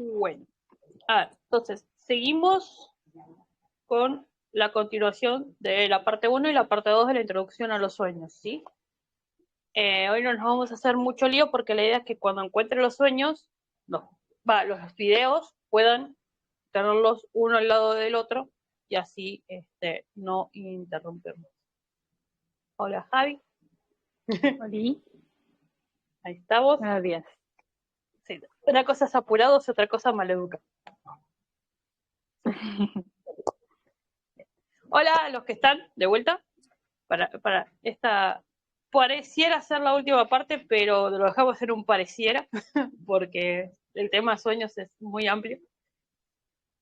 Bueno, entonces, seguimos con la continuación de la parte 1 y la parte 2 de la introducción a los sueños, ¿sí? Hoy no nos vamos a hacer mucho lío porque la idea es que cuando encuentre los sueños, los videos puedan tenerlos uno al lado del otro y así no interrumpirnos. Hola Javi. Hola. Ahí estamos. Buenos días. Sí, una cosa es apurados y otra cosa maleduca. Hola a los que están de vuelta para esta. Pareciera ser la última parte, pero lo dejamos hacer un pareciera, porque el tema sueños es muy amplio.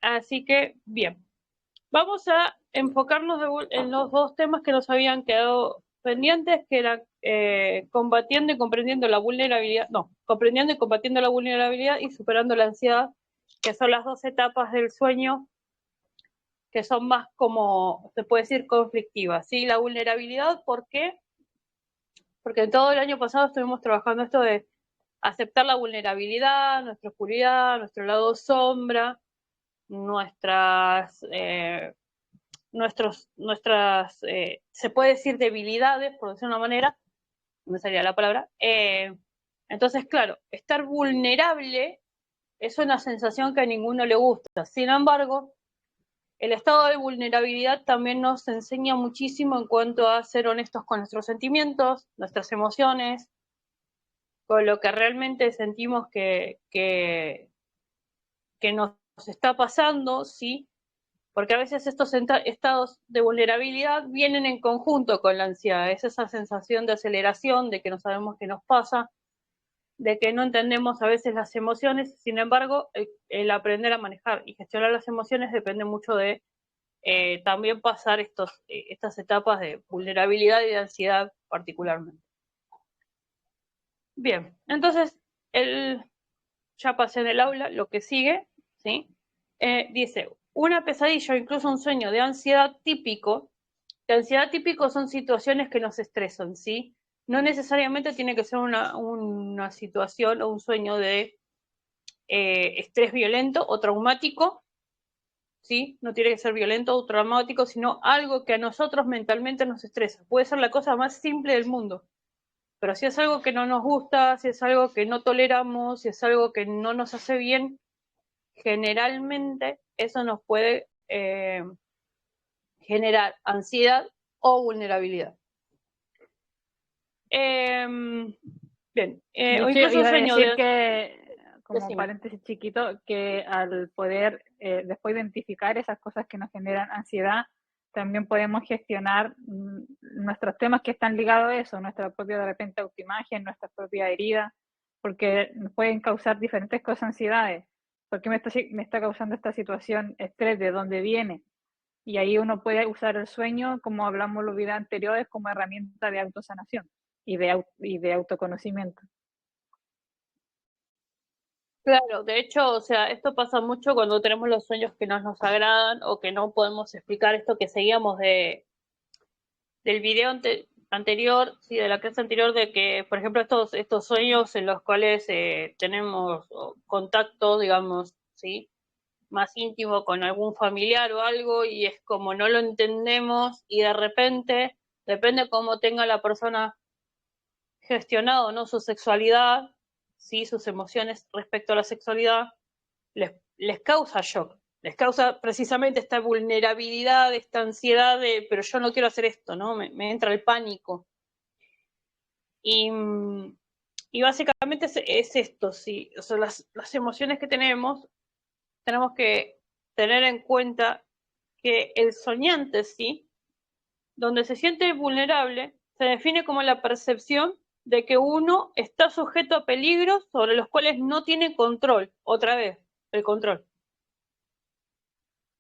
Así que, bien. Vamos a enfocarnos en los dos temas que nos habían quedado pendientes, que eran combatiendo y comprendiendo la vulnerabilidad, no, comprendiendo y combatiendo la vulnerabilidad y superando la ansiedad, que son las dos etapas del sueño que son más como, se puede decir, conflictivas, ¿sí? La vulnerabilidad, ¿por qué? Porque todo el año pasado estuvimos trabajando esto de aceptar la vulnerabilidad, nuestra oscuridad, nuestro lado sombra, nuestras, se puede decir debilidades, por decir una manera, no me salía la palabra. Entonces, claro, estar vulnerable es una sensación que a ninguno le gusta. Sin embargo, el estado de vulnerabilidad también nos enseña muchísimo en cuanto a ser honestos con nuestros sentimientos, nuestras emociones, con lo que realmente sentimos que nos está pasando, ¿sí? Porque a veces estos estados de vulnerabilidad vienen en conjunto con la ansiedad. Es esa sensación de aceleración, de que no sabemos qué nos pasa, de que no entendemos a veces las emociones. Sin embargo, el aprender a manejar y gestionar las emociones depende mucho de también pasar estas etapas de vulnerabilidad y de ansiedad particularmente. Bien, entonces, ya pasé en el aula, lo que sigue, ¿sí? Dice, una pesadilla o incluso un sueño de ansiedad típico. De ansiedad típico son situaciones que nos estresan, ¿sí? No necesariamente tiene que ser una situación o un sueño de estrés violento o traumático, ¿sí? No tiene que ser violento o traumático, sino algo que a nosotros mentalmente nos estresa. Puede ser la cosa más simple del mundo, pero si es algo que no nos gusta, si es algo que no toleramos, si es algo que no nos hace bien, generalmente eso nos puede generar ansiedad o vulnerabilidad. Bien, De o hecho, incluso un iba a sueño decir de... que, como Decime. paréntesis chiquito, que al poder después identificar esas cosas que nos generan ansiedad, también podemos gestionar nuestros temas que están ligados a eso, nuestra propia de repente autoimagen, nuestra propia herida, porque nos pueden causar diferentes cosas ansiedades. ¿Por qué me está causando esta situación estrés? ¿De dónde viene? Y ahí uno puede usar el sueño, como hablamos en los videos anteriores, como herramienta de autosanación y de autoconocimiento. Claro, de hecho, o sea, esto pasa mucho cuando tenemos los sueños que no nos agradan o que no podemos explicar esto que seguíamos del video anterior, sí, de la clase anterior, de que, por ejemplo, estos sueños en los cuales tenemos contacto, digamos, sí, más íntimo con algún familiar o algo y es como no lo entendemos y de repente, depende cómo tenga la persona gestionado, ¿no? Su sexualidad, ¿sí? Sus emociones respecto a la sexualidad, les causa shock, les causa precisamente esta vulnerabilidad, esta ansiedad de, pero yo no quiero hacer esto, ¿no? Me entra el pánico. Y, y básicamente es esto, sí, o sea, las emociones que tenemos que tener en cuenta que el soñante, sí, donde se siente vulnerable, se define como la percepción de que uno está sujeto a peligros sobre los cuales no tiene control. Otra vez, el control.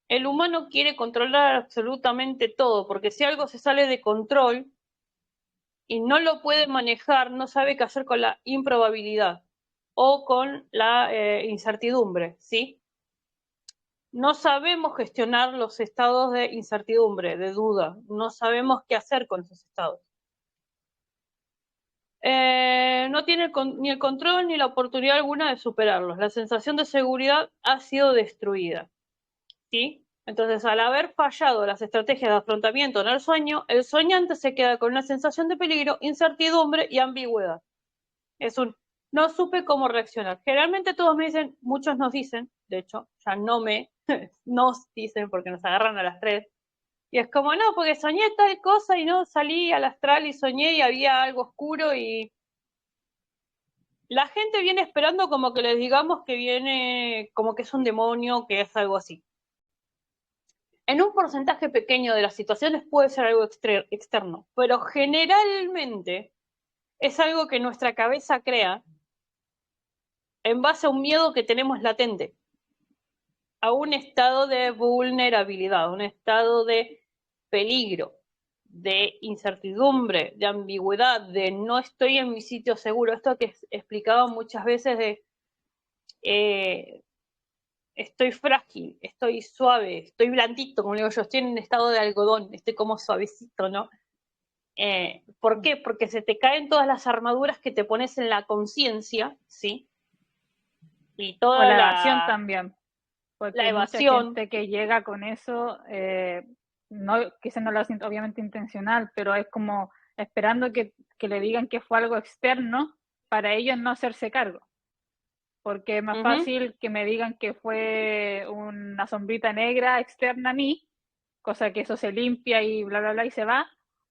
El humano quiere controlar absolutamente todo, porque si algo se sale de control y no lo puede manejar, no sabe qué hacer con la improbabilidad o con la incertidumbre, ¿sí? No sabemos gestionar los estados de incertidumbre, de duda, no sabemos qué hacer con esos estados. No tiene ni el control ni la oportunidad alguna de superarlos. La sensación de seguridad ha sido destruida. ¿Sí? Entonces, al haber fallado las estrategias de afrontamiento en el sueño, el soñante se queda con una sensación de peligro, incertidumbre y ambigüedad. Es un no supe cómo reaccionar. Generalmente todos me dicen, muchos nos dicen, de hecho, ya no me, nos dicen porque nos agarran a las 3. Y es como, no, porque soñé tal cosa y no salí al astral y soñé y había algo oscuro y la gente viene esperando como que les digamos que viene, como que es un demonio, que es algo así. En un porcentaje pequeño de las situaciones puede ser algo externo, pero generalmente es algo que nuestra cabeza crea en base a un miedo que tenemos latente, a un estado de vulnerabilidad, un estado de peligro, de incertidumbre, de ambigüedad, de no estoy en mi sitio seguro. Esto que explicaba muchas veces de estoy frágil, estoy suave, estoy blandito, como digo yo, estoy en un estado de algodón, estoy como suavecito, ¿no? ¿Por qué? Porque se te caen todas las armaduras que te pones en la conciencia, ¿sí? Y O toda la evasión también, porque la hay mucha evasión. gente que llega con eso, no, quizás no lo hacen obviamente intencional, pero es como esperando que le digan que fue algo externo para ellos no hacerse cargo. Porque es más fácil que me digan que fue una sombrita negra externa a mí, cosa que eso se limpia y bla, bla, bla y se va,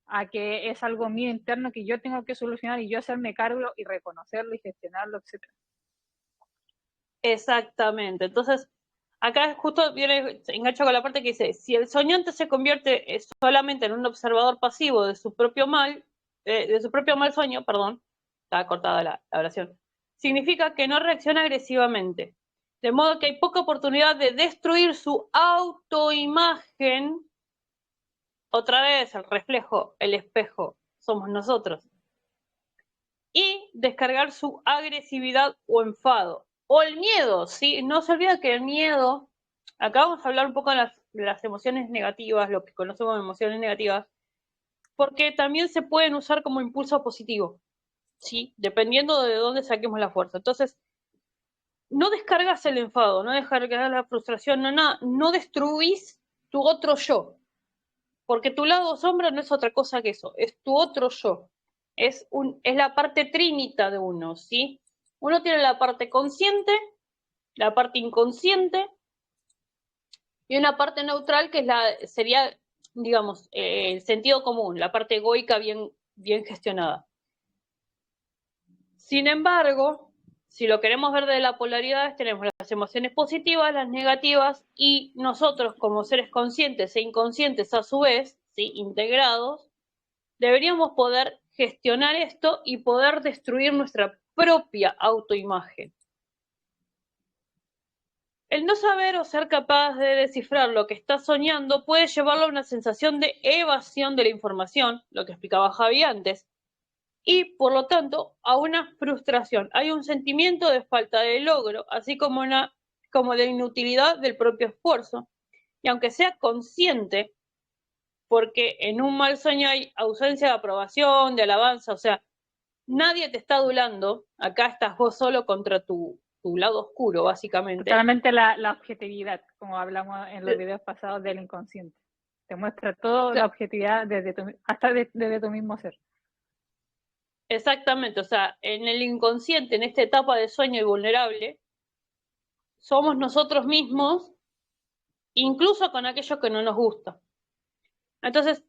a que es algo mío interno que yo tengo que solucionar y yo hacerme cargo y reconocerlo y gestionarlo, etcétera. Exactamente. Entonces, acá justo viene, engancho con la parte que dice, si el soñante se convierte solamente en un observador pasivo de su propio mal sueño, perdón, estaba cortada la oración, significa que no reacciona agresivamente. De modo que hay poca oportunidad de destruir su autoimagen. Otra vez, el reflejo, el espejo, somos nosotros. Y descargar su agresividad o enfado. O el miedo, ¿sí? No se olvida que el miedo, acá vamos a hablar un poco de las emociones negativas, lo que conocemos como emociones negativas, porque también se pueden usar como impulso positivo, ¿sí? Dependiendo de dónde saquemos la fuerza. Entonces, no descargas el enfado, no descargas la frustración, no destruís tu otro yo, porque tu lado sombra no es otra cosa que eso, es tu otro yo, es la parte trinita de uno, ¿sí? Uno tiene la parte consciente, la parte inconsciente y una parte neutral que sería, digamos, el sentido común, la parte egoica bien gestionada. Sin embargo, si lo queremos ver de la polaridad, tenemos las emociones positivas, las negativas, y nosotros como seres conscientes e inconscientes a su vez, ¿sí? Integrados, deberíamos poder gestionar esto y poder destruir nuestra propia autoimagen. El no saber o ser capaz de descifrar lo que está soñando puede llevarlo a una sensación de evasión de la información, lo que explicaba Javi antes, y por lo tanto a una frustración. Hay un sentimiento de falta de logro, así como de inutilidad del propio esfuerzo. Y aunque sea consciente, porque en un mal sueño hay ausencia de aprobación, de alabanza, o sea, nadie te está adulando, acá estás vos solo contra tu lado oscuro, básicamente. Totalmente la objetividad, como hablamos en los videos pasados del inconsciente. Te muestra toda la objetividad desde tu mismo ser. Exactamente, o sea, en el inconsciente, en esta etapa de sueño y vulnerable, somos nosotros mismos, incluso con aquello que no nos gusta. Entonces,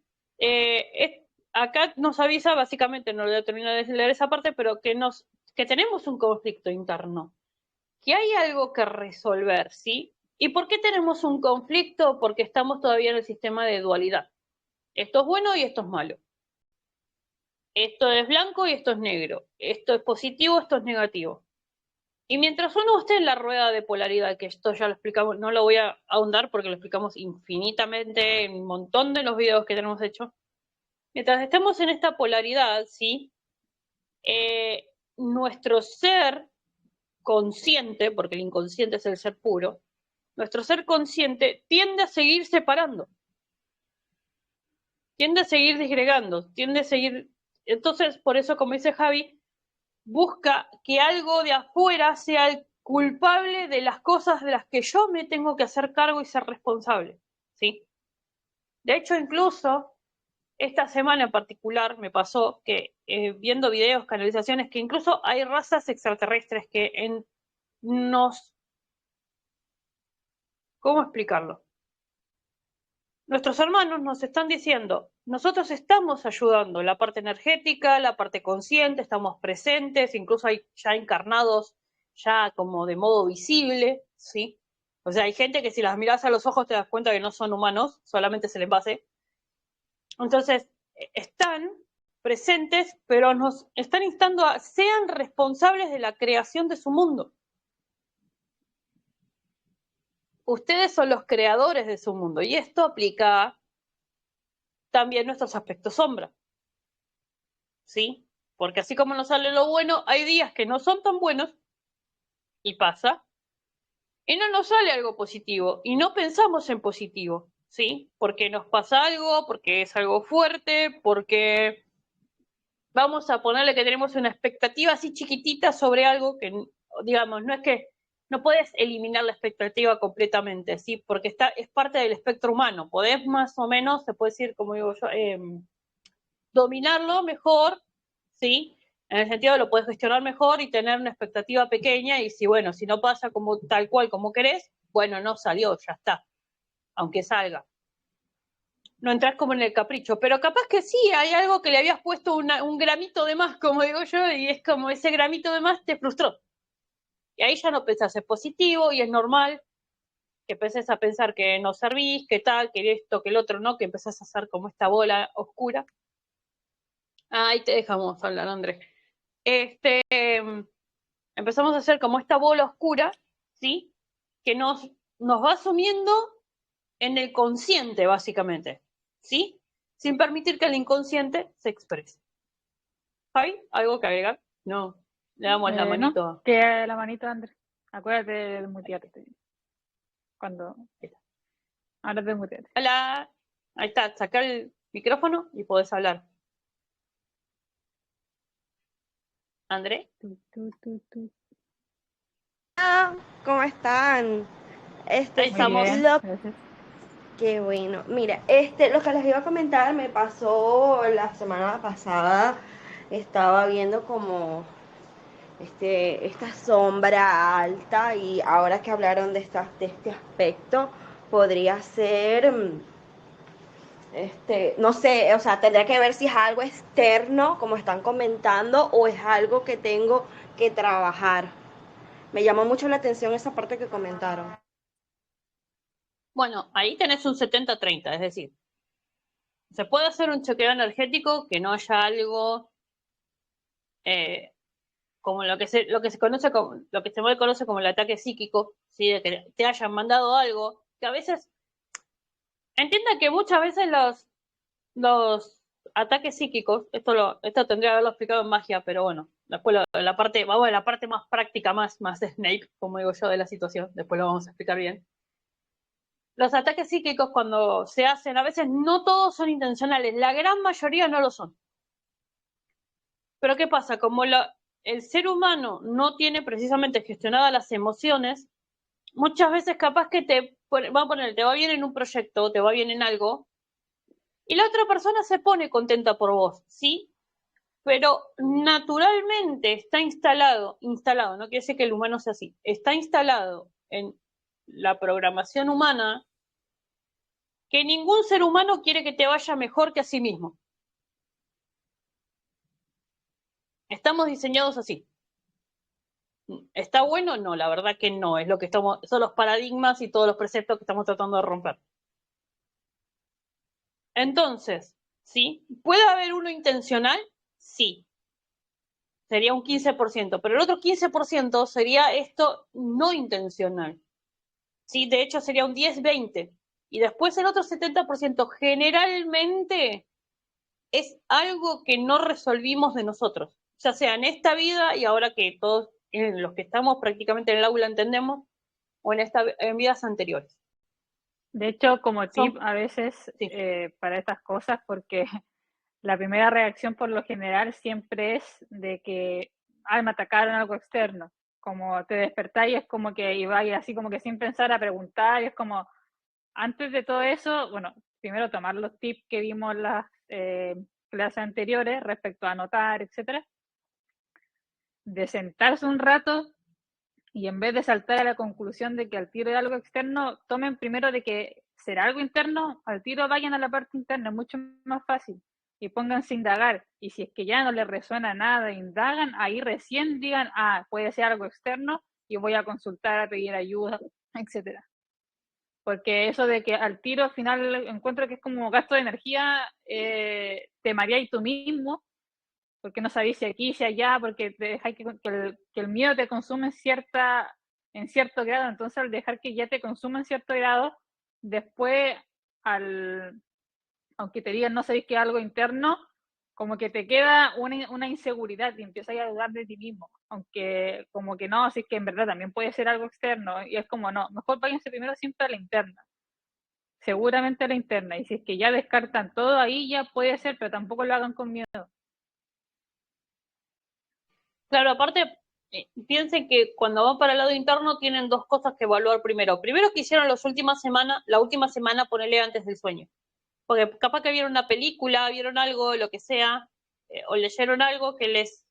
acá nos avisa, básicamente, no voy a terminar de leer esa parte, pero que tenemos un conflicto interno, que hay algo que resolver, ¿sí? ¿Y por qué tenemos un conflicto? Porque estamos todavía en el sistema de dualidad. Esto es bueno y esto es malo. Esto es blanco y esto es negro. Esto es positivo, esto es negativo. Y mientras uno esté en la rueda de polaridad, que esto ya lo explicamos, no lo voy a ahondar porque lo explicamos infinitamente en un montón de los videos que tenemos hechos. Mientras estemos en esta polaridad, ¿sí? Nuestro ser consciente, porque el inconsciente es el ser puro, nuestro ser consciente tiende a seguir separando, tiende a seguir disgregando, tiende a seguir Entonces, por eso, como dice Javi, busca que algo de afuera sea el culpable de las cosas de las que yo me tengo que hacer cargo y ser responsable, ¿sí? De hecho, incluso esta semana en particular me pasó que viendo videos, canalizaciones, que incluso hay razas extraterrestres que nos... ¿Cómo explicarlo? Nuestros hermanos nos están diciendo, nosotros estamos ayudando la parte energética, la parte consciente, estamos presentes, incluso hay ya encarnados, ya como de modo visible, ¿sí? O sea, hay gente que si las miras a los ojos te das cuenta que no son humanos, solamente se les pase. Entonces, están presentes, pero nos están instando a sean responsables de la creación de su mundo. Ustedes son los creadores de su mundo y esto aplica también nuestros aspectos sombra, ¿sí? Porque así como nos sale lo bueno, hay días que no son tan buenos y pasa, y no nos sale algo positivo y no pensamos en positivo, ¿sí? Porque nos pasa algo, porque es algo fuerte, porque vamos a ponerle que tenemos una expectativa así chiquitita sobre algo que, digamos, no es que no puedes eliminar la expectativa completamente, ¿sí? Porque es parte del espectro humano. Podés más o menos, se puede decir, como digo yo, dominarlo mejor, ¿sí? En el sentido de lo puedes gestionar mejor y tener una expectativa pequeña y si, bueno, si no pasa como tal cual como querés, bueno, no salió, ya está, aunque salga. No entras como en el capricho, pero capaz que sí, hay algo que le habías puesto un gramito de más, como digo yo, y es como ese gramito de más te frustró. Y ahí ya no pensás en positivo y es normal que empieces a pensar que no servís, que tal, que esto, que el otro, ¿no? Que empezás a hacer como esta bola oscura. Ahí te dejamos hablar, Andrés. Empezamos a hacer como esta bola oscura, ¿sí? Que nos va sumiendo en el consciente, básicamente, ¿sí? Sin permitir que el inconsciente se exprese. ¿Javi? ¿Algo que agregar? No. Le damos la No, manito. que la manito, Andrés. Acuérdate de mutearte. Cuando... Ahora de mutearte. Hola. Ahí está, saca el micrófono y podés hablar. ¿André? Hola, ¿cómo están? Ahí Muy estamos. bien, Lo, gracias. qué bueno. Mira, lo que les iba a comentar me pasó la semana pasada. Estaba viendo como esta sombra alta y ahora que hablaron de este aspecto, podría ser, no sé, o sea, tendría que ver si es algo externo, como están comentando, o es algo que tengo que trabajar. Me llamó mucho la atención esa parte que comentaron. Bueno, ahí tenés un 70-30, es decir, se puede hacer un chequeo energético que no haya algo eh, como lo que se conoce como, lo que se conoce como el ataque psíquico, ¿sí? De que te hayan mandado algo, que a veces, entienda que muchas veces los ataques psíquicos, esto tendría que haberlo explicado en magia, pero bueno, después la parte, vamos a la parte más práctica, más de Snape, como digo yo, de la situación, después lo vamos a explicar bien. Los ataques psíquicos cuando se hacen, a veces no todos son intencionales, la gran mayoría no lo son. Pero ¿qué pasa? Como el ser humano no tiene precisamente gestionadas las emociones, muchas veces capaz que va a poner, te va bien en un proyecto, te va bien en algo, y la otra persona se pone contenta por vos, ¿sí? Pero naturalmente está instalado, no quiere decir que el humano sea así, está instalado en la programación humana que ningún ser humano quiere que te vaya mejor que a sí mismo. Estamos diseñados así. ¿Está bueno? No, la verdad que no, es lo que son los paradigmas y todos los preceptos que estamos tratando de romper. Entonces, ¿sí? ¿Puede haber uno intencional? Sí, sería un 15%, pero el otro 15% sería esto no intencional. Sí, de hecho sería un 10-20. Y después el otro 70% generalmente es algo que no resolvimos de nosotros, ya sea en esta vida y ahora que todos en los que estamos prácticamente en el aula entendemos, o en vidas anteriores. De hecho, como tip Son, a veces sí. para estas cosas, porque la primera reacción por lo general siempre es de que, ay, me atacaron algo externo. Como te despertáis, es como que ibais así como que sin pensar a preguntar, y es como, antes de todo eso, bueno, primero tomar los tips que vimos en las clases anteriores respecto a anotar, etcétera, de sentarse un rato y en vez de saltar a la conclusión de que al tiro es algo externo, tomen primero de que será algo interno, al tiro vayan a la parte interna, es mucho más fácil. Y pónganse a indagar. Y si es que ya no les resuena nada, indagan, ahí recién digan, ah, puede ser algo externo y voy a consultar, a pedir ayuda, etcétera. Porque eso de que al tiro al final encuentro que es como gasto de energía, te mareáis tú mismo, porque no sabéis si aquí, si allá, porque te dejáis que el miedo te consume en cierto grado, entonces al dejar que ya te consuma en cierto grado, después, aunque te digan no sabéis que es algo interno, como que te queda una inseguridad y empiezas a dudar de ti mismo, aunque como que no, si es que en verdad también puede ser algo externo, y es como no, mejor váyanse primero siempre a la interna, seguramente a la interna, y si es que ya descartan todo ahí ya puede ser, pero tampoco lo hagan con miedo. Claro, aparte, piensen que cuando van para el lado interno tienen dos cosas que evaluar primero. Primero, que hicieron la última semana, ponerle antes del sueño. Porque capaz que vieron una película, vieron algo, lo que sea, o leyeron algo que les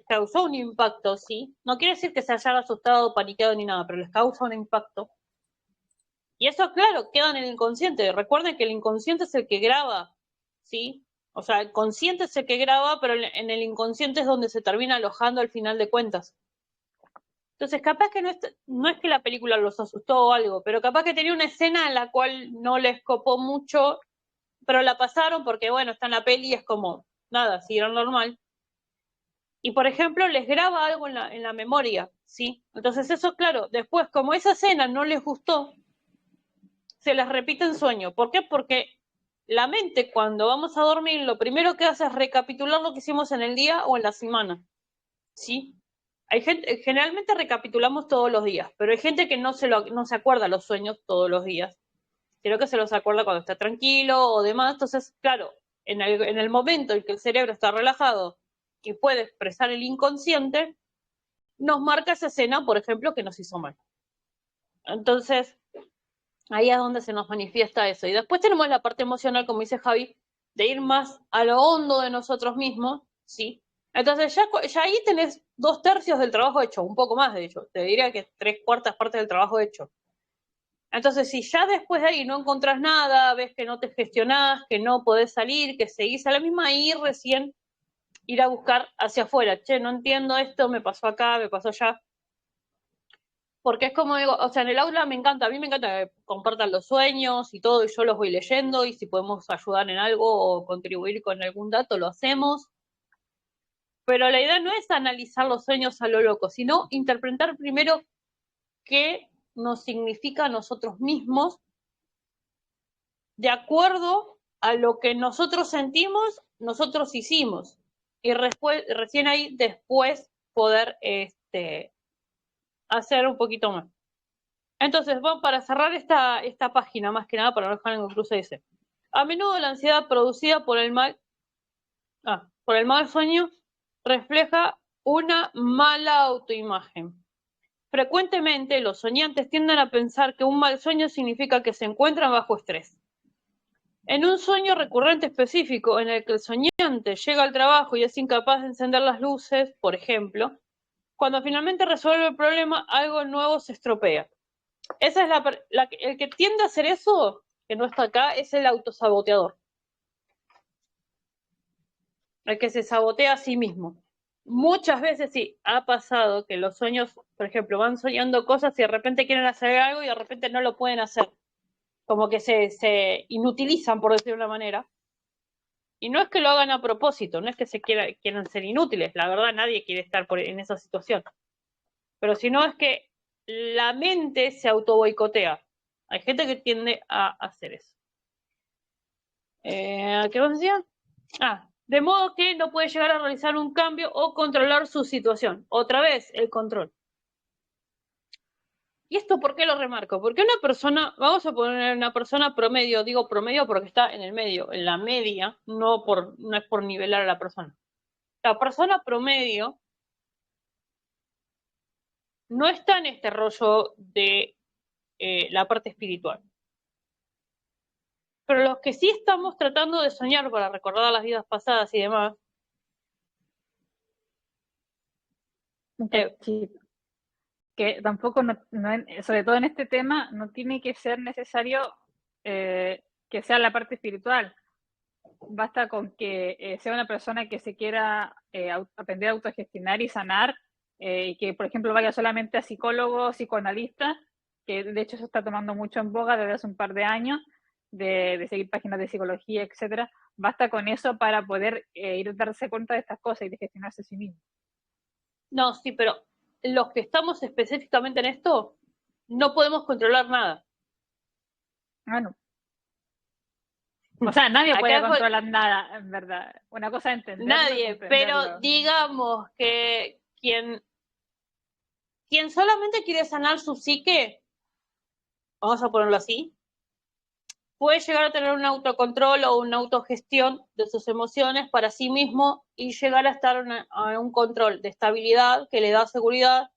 causó un impacto, ¿sí? No quiere decir que se hayan asustado, paniqueado ni nada, pero les causa un impacto. Y eso, claro, queda en el inconsciente. Recuerden que el inconsciente es el que graba, ¿sí? O sea, el consciente es el que graba, pero en el inconsciente es donde se termina alojando al final de cuentas. Entonces, capaz que no es que la película los asustó o algo, pero capaz que tenía una escena en la cual no les copó mucho, pero la pasaron porque, bueno, está en la peli y es como, nada, siguieron normal. Y, por ejemplo, les graba algo en la memoria, ¿sí? Entonces, eso, claro, después, como esa escena no les gustó, se les repite en sueño. ¿Por qué? Porque la mente, cuando vamos a dormir, lo primero que hace es recapitular lo que hicimos en el día o en la semana, ¿sí? Hay gente, generalmente recapitulamos todos los días, pero hay gente que no se acuerda los sueños todos los días, sino que se los acuerda cuando está tranquilo o demás. Entonces, claro, en el momento en que el cerebro está relajado y puede expresar el inconsciente, nos marca esa escena, por ejemplo, que nos hizo mal. Entonces, ahí es donde se nos manifiesta eso. Y después tenemos la parte emocional, como dice Javi, de ir más a lo hondo de nosotros mismos, ¿sí? Entonces ya ahí tenés 2/3 del trabajo hecho, un poco más de hecho, te diría que 3/4 partes del trabajo hecho. Entonces, si ya después de ahí no encontrás nada, ves que no te gestionás, que no podés salir, que seguís a la misma, ahí recién ir a buscar hacia afuera. Che, no entiendo esto, me pasó acá, me pasó allá. Porque es como digo, o sea, en el aula me encanta, a mí me encanta que compartan los sueños y todo, y yo los voy leyendo, y si podemos ayudar en algo o contribuir con algún dato, lo hacemos. Pero la idea no es analizar los sueños a lo loco, sino interpretar primero qué nos significa a nosotros mismos de acuerdo a lo que nosotros sentimos, nosotros hicimos. Y recién ahí después poder hacer un poquito más. Entonces, bueno, para cerrar esta página, más que nada, para no dejar en concluso, dice: a menudo la ansiedad producida por el mal sueño refleja una mala autoimagen. Frecuentemente los soñantes tienden a pensar que un mal sueño significa que se encuentran bajo estrés. En un sueño recurrente específico en el que el soñante llega al trabajo y es incapaz de encender las luces, por ejemplo, cuando finalmente resuelve el problema, algo nuevo se estropea. Esa es el que tiende a hacer eso, que no está acá, es el autosaboteador. El que se sabotea a sí mismo. Muchas veces sí, ha pasado que los sueños, por ejemplo, van soñando cosas y de repente quieren hacer algo y de repente no lo pueden hacer. Como que se inutilizan, por decirlo de una manera. Y no es que lo hagan a propósito, no es que quieran ser inútiles, la verdad nadie quiere estar en esa situación. Pero si no es que la mente se auto boicotea. Hay gente que tiende a hacer eso. ¿Qué vos decías? De modo que no puede llegar a realizar un cambio o controlar su situación. Otra vez, el control. ¿Y esto por qué lo remarco? Porque una persona, vamos a poner una persona promedio, digo promedio porque está en el medio, en la media, no es por nivelar a la persona. La persona promedio no está en este rollo de la parte espiritual. Pero los que sí estamos tratando de soñar para recordar las vidas pasadas y demás, que tampoco, sobre todo en este tema, no tiene que ser necesario que sea la parte espiritual. Basta con que sea una persona que se quiera aprender a autogestionar y sanar, y que, por ejemplo, vaya solamente a psicólogos, psicoanalistas, que de hecho se está tomando mucho en boga desde hace un par de años, de seguir páginas de psicología, etcétera. Basta con eso para poder ir darse cuenta de estas cosas y de gestionarse a sí mismo. No, sí, pero los que estamos específicamente en esto, no podemos controlar nada. Bueno. O sea, nadie puede Acá controlar nada, en verdad. Una cosa es entenderlo. nadie, pero digamos que quien solamente quiere sanar su psique, vamos a ponerlo así, puede llegar a tener un autocontrol o una autogestión de sus emociones para sí mismo y llegar a estar en un control de estabilidad que le da seguridad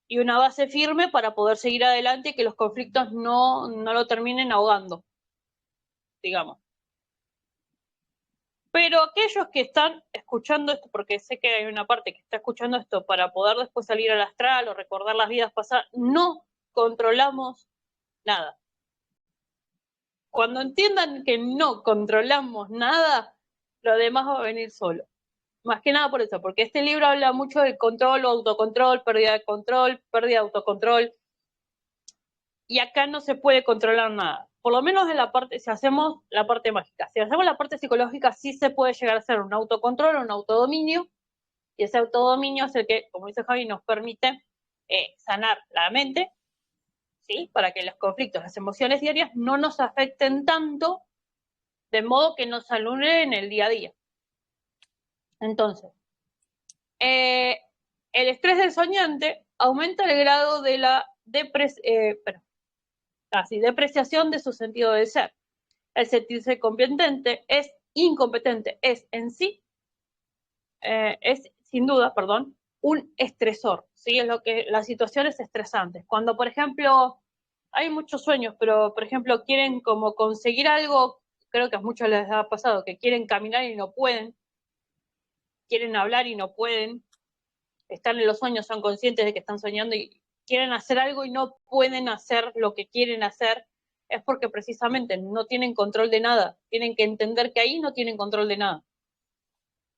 y una base firme para poder seguir adelante y que los conflictos no lo terminen ahogando, digamos. Pero aquellos que están escuchando esto, porque sé que hay una parte que está escuchando esto para poder después salir al astral o recordar las vidas pasadas, no controlamos nada. Cuando entiendan que no controlamos nada, lo demás va a venir solo. Más que nada por eso, porque este libro habla mucho del control o autocontrol, pérdida de control, pérdida de autocontrol, y acá no se puede controlar nada. Por lo menos en la parte, si hacemos la parte mágica, si hacemos la parte psicológica, sí se puede llegar a hacer un autocontrol, un autodominio, y ese autodominio es el que, como dice Javi, nos permite sanar la mente, ¿sí? Para que los conflictos, las emociones diarias no nos afecten tanto, de modo que nos alumbren en el día a día. Entonces, el estrés del soñante aumenta el grado de la depreciación de su sentido de ser. El sentirse incompetente es en sí, es sin duda, un estresor, ¿sí? Es lo que las situaciones estresantes. Cuando, por ejemplo, hay muchos sueños, pero, por ejemplo, quieren como conseguir algo, creo que a muchos les ha pasado, que quieren caminar y no pueden, quieren hablar y no pueden, están en los sueños, son conscientes de que están soñando y quieren hacer algo y no pueden hacer lo que quieren hacer, es porque precisamente no tienen control de nada. Tienen que entender que ahí no tienen control de nada.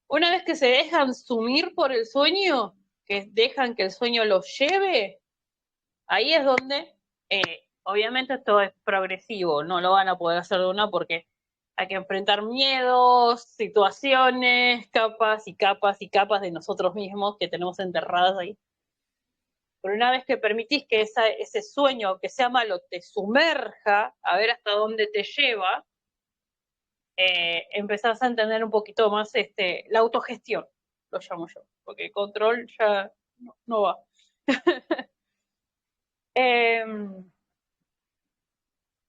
Una vez que se dejan sumir por el sueño, que dejan que el sueño los lleve, ahí es donde, obviamente esto es progresivo, no lo van a poder hacer de una porque hay que enfrentar miedos, situaciones, capas y capas y capas de nosotros mismos que tenemos enterradas ahí. Pero una vez que permitís que ese sueño, aunque sea malo, te sumerja, a ver hasta dónde te lleva, empezás a entender un poquito más la autogestión, lo llamo yo, porque el control ya no va.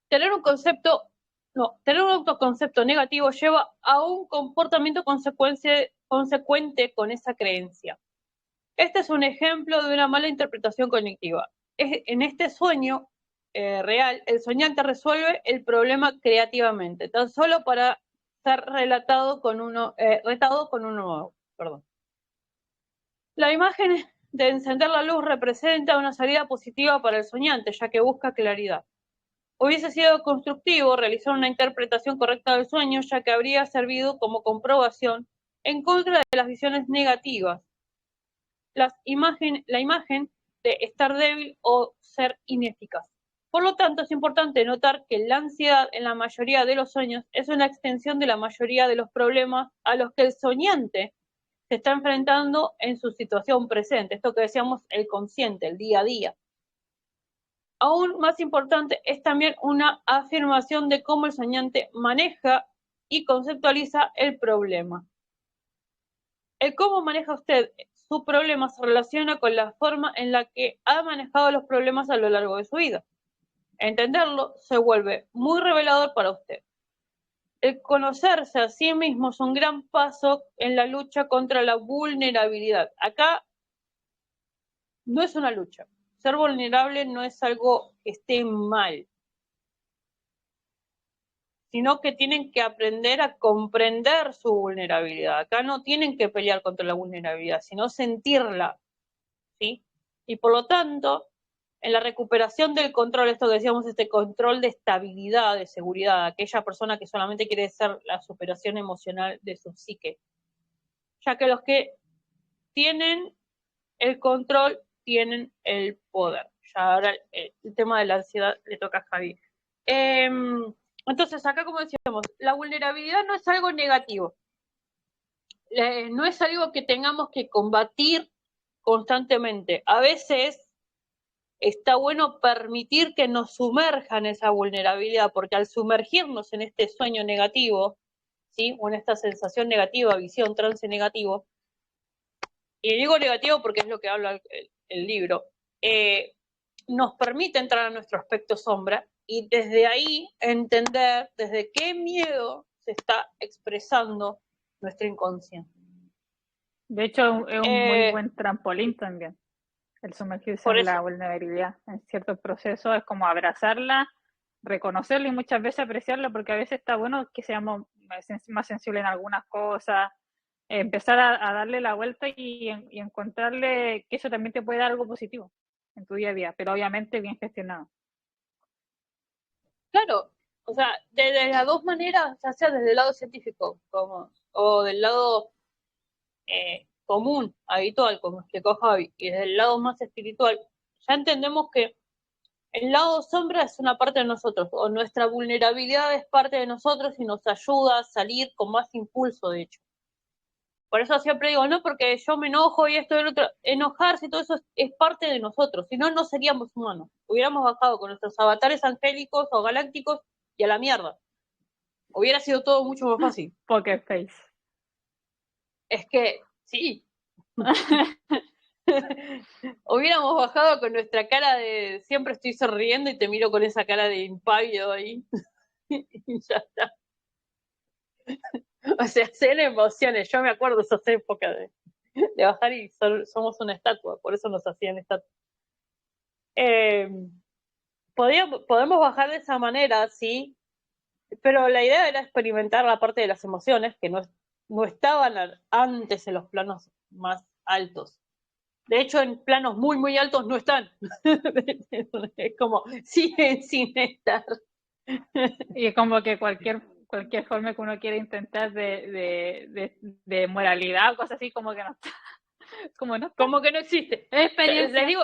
Tener un autoconcepto negativo lleva a un comportamiento consecuente con esa creencia. Este es un ejemplo de una mala interpretación cognitiva. En este sueño real, el soñante resuelve el problema creativamente, tan solo para ser retado con uno nuevo. Perdón. La imagen de encender la luz representa una salida positiva para el soñante, ya que busca claridad. Hubiese sido constructivo realizar una interpretación correcta del sueño, ya que habría servido como comprobación en contra de las visiones negativas. La imagen de estar débil o ser ineficaz. Por lo tanto, es importante notar que la ansiedad en la mayoría de los sueños es una extensión de la mayoría de los problemas a los que el soñante se está enfrentando en su situación presente. Esto que decíamos, el consciente, el día a día. Aún más importante es también una afirmación de cómo el soñante maneja y conceptualiza el problema. El cómo maneja usted su problema se relaciona con la forma en la que ha manejado los problemas a lo largo de su vida. Entenderlo se vuelve muy revelador para usted. El conocerse a sí mismo es un gran paso en la lucha contra la vulnerabilidad. Acá no es una lucha. Ser vulnerable no es algo que esté mal, sino que tienen que aprender a comprender su vulnerabilidad. Acá no tienen que pelear contra la vulnerabilidad, sino sentirla, ¿sí? Y por lo tanto, en la recuperación del control, esto que decíamos, este control de estabilidad, de seguridad, aquella persona que solamente quiere ser la superación emocional de su psique, ya que los que tienen el control tienen el poder. Ya ahora el tema de la ansiedad le toca a Javi. Entonces, acá, como decíamos, la vulnerabilidad no es algo negativo. No es algo que tengamos que combatir constantemente. A veces está bueno permitir que nos sumerjan esa vulnerabilidad, porque al sumergirnos en este sueño negativo, ¿sí? O en esta sensación negativa, visión, trance negativo, y digo negativo porque es lo que habla el libro, nos permite entrar a nuestro aspecto sombra y desde ahí entender desde qué miedo se está expresando nuestro inconsciente. De hecho, es un muy buen trampolín también, el sumergirse en la vulnerabilidad. En ciertos procesos es como abrazarla, reconocerla y muchas veces apreciarla, porque a veces está bueno que seamos más sensibles en algunas cosas, empezar a darle la vuelta y encontrarle que eso también te puede dar algo positivo en tu día a día, pero obviamente bien gestionado. Claro, o sea, de las dos maneras, ya sea desde el lado científico como, o del lado común, habitual, como explicó Javi, y desde el lado más espiritual, ya entendemos que el lado sombra es una parte de nosotros, o nuestra vulnerabilidad es parte de nosotros y nos ayuda a salir con más impulso, de hecho. Por eso siempre digo, no porque yo me enojo y esto y lo otro, enojarse y todo eso es parte de nosotros, si no, no seríamos humanos. Hubiéramos bajado con nuestros avatares angélicos o galácticos y a la mierda. Hubiera sido todo mucho más fácil. Poker face. Es que, sí. Hubiéramos bajado con nuestra cara de siempre estoy sonriendo y te miro con esa cara de impávido ahí. Y ya está. O sea, ser emociones. Yo me acuerdo de esas épocas de bajar y somos una estatua, por eso nos hacían estatua. Podemos bajar de esa manera, sí, pero la idea era experimentar la parte de las emociones que no estaban antes en los planos más altos. De hecho, en planos muy, muy altos no están. Es como, siguen sin estar. Y es como que cualquier forma que uno quiera intentar de moralidad o cosas así, como que no está. Como que no existe. Experiencia. Les digo,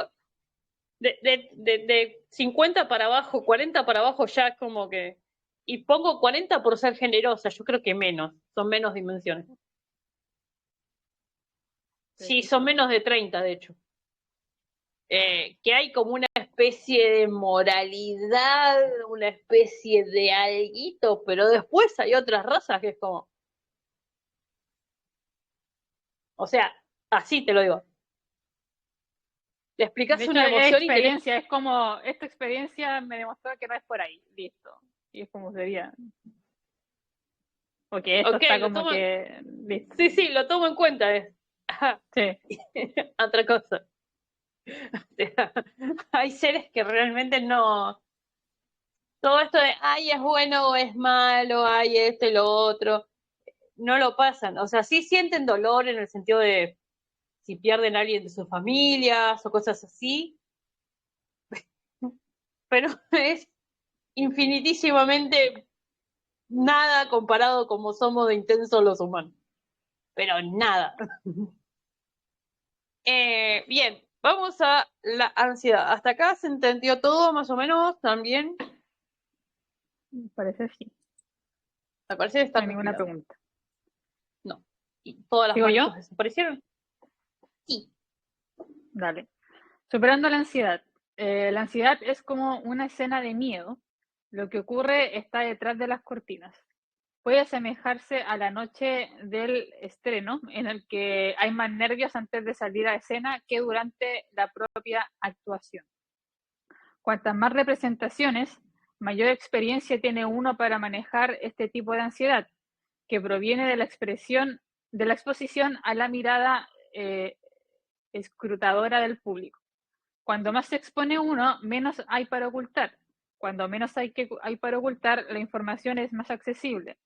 de 50 para abajo, 40 para abajo ya es como que... Y pongo 40 por ser generosa, yo creo que menos, son menos dimensiones. Sí, son menos de 30, de hecho. Que hay como una especie de moralidad, una especie de alguito, pero después hay otras razas que es como... O sea, así te lo digo. Le explicas de hecho, una es emoción y tenés... experiencia, es como, esta experiencia me demostró que no es por ahí, listo. Y es como sería. Porque esto Okay, está como que listo. Sí, sí, lo tomo en cuenta. Sí. Otra cosa. O sea, hay seres que realmente no... Todo esto de, ay, es bueno o es malo, ay, esto y lo otro, no lo pasan. O sea, sí sienten dolor en el sentido de si pierden a alguien de sus familias o cosas así, pero es infinitísimamente nada comparado como somos de intensos los humanos. Pero nada. Bien, vamos a la ansiedad. ¿Hasta acá se entendió todo más o menos también? Parece sí. Me parece que No está hay ninguna compilado. pregunta. No. ¿Y todas las ¿Sigo yo? manitos desaparecieron? Sí. Dale. Superando la ansiedad. La ansiedad es como una escena de miedo. Lo que ocurre está detrás de las cortinas. puede asemejarse a la noche del estreno, en el que hay más nervios antes de salir a escena que durante la propia actuación. Cuantas más representaciones, mayor experiencia tiene uno para manejar este tipo de ansiedad, que proviene de la exposición a la mirada escrutadora del público. Cuando más se expone uno, menos hay para ocultar. Cuando menos hay para ocultar, la información es más accesible.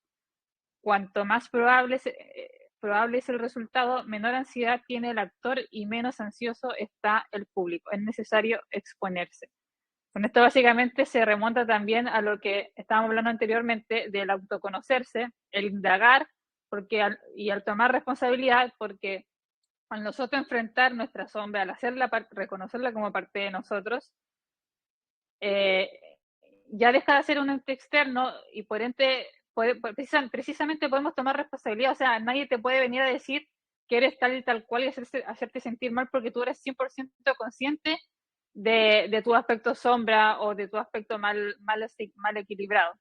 Cuanto más probable es el resultado, menor ansiedad tiene el actor y menos ansioso está el público. Es necesario exponerse. Con esto básicamente se remonta también a lo que estábamos hablando anteriormente del autoconocerse, el indagar y al tomar responsabilidad, porque al nosotros enfrentar nuestra sombra, al reconocerla como parte de nosotros, ya deja de ser un ente externo y por ende precisamente podemos tomar responsabilidad. O sea, nadie te puede venir a decir que eres tal y tal cual y hacerte sentir mal, porque tú eres 100% consciente de tu aspecto sombra o de tu aspecto mal equilibrado.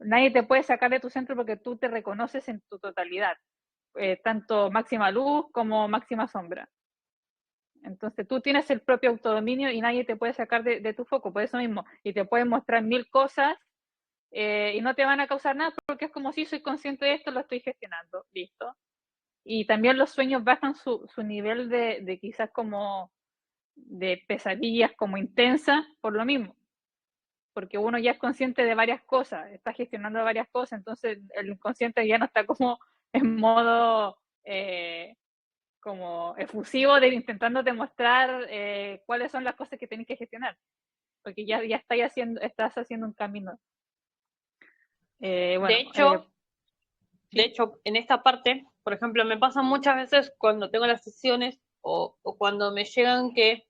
Nadie te puede sacar de tu centro porque tú te reconoces en tu totalidad, tanto máxima luz como máxima sombra. Entonces tú tienes el propio autodominio y nadie te puede sacar de tu foco, por eso mismo. Y te pueden mostrar 1000 cosas y no te van a causar nada, porque es como si soy consciente de esto, lo estoy gestionando, listo. Y también los sueños bajan su nivel de quizás como de pesadillas como intensas por lo mismo, porque uno ya es consciente de varias cosas, está gestionando varias cosas, entonces el inconsciente ya no está como en modo como efusivo de intentando demostrar cuáles son las cosas que tenés que gestionar, porque ya estás haciendo un camino. Bueno, de hecho, en esta parte, por ejemplo, me pasa muchas veces cuando tengo las sesiones o cuando me llegan que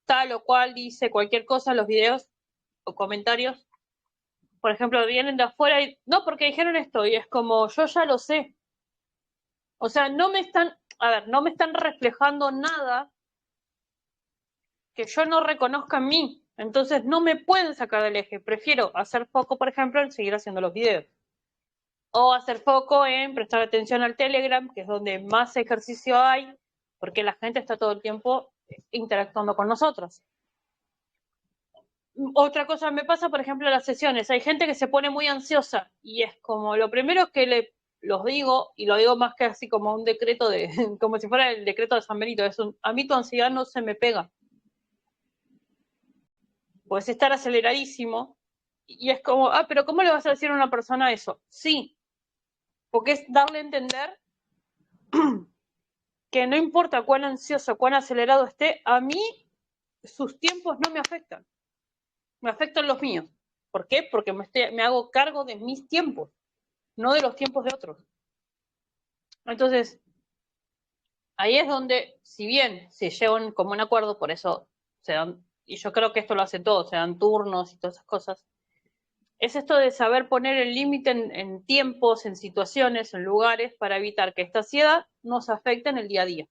tal o cual dice cualquier cosa en los videos o comentarios, por ejemplo, vienen de afuera y no, porque dijeron esto, y es como, yo ya lo sé. O sea, no me están reflejando nada que yo no reconozca en mí. Entonces no me pueden sacar del eje. Prefiero hacer foco, por ejemplo, en seguir haciendo los videos. O hacer foco en prestar atención al Telegram, que es donde más ejercicio hay, porque la gente está todo el tiempo interactuando con nosotros. Otra cosa me pasa, por ejemplo, en las sesiones. Hay gente que se pone muy ansiosa y es como lo primero que los digo, y lo digo más que así como un decreto como si fuera el decreto de San Benito, a mí tu ansiedad no se me pega. Puedes estar aceleradísimo y es como, pero ¿cómo le vas a decir a una persona eso? Sí, porque es darle a entender que no importa cuán ansioso, cuán acelerado esté, a mí sus tiempos no me afectan. Me afectan los míos. ¿Por qué? Porque me hago cargo de mis tiempos, no de los tiempos de otros. Entonces, ahí es donde, si bien se llevan como un acuerdo, por eso se dan, y yo creo que esto lo hace todo, se dan turnos y todas esas cosas, es esto de saber poner el límite en tiempos, en situaciones, en lugares, para evitar que esta ansiedad nos afecte en el día a día.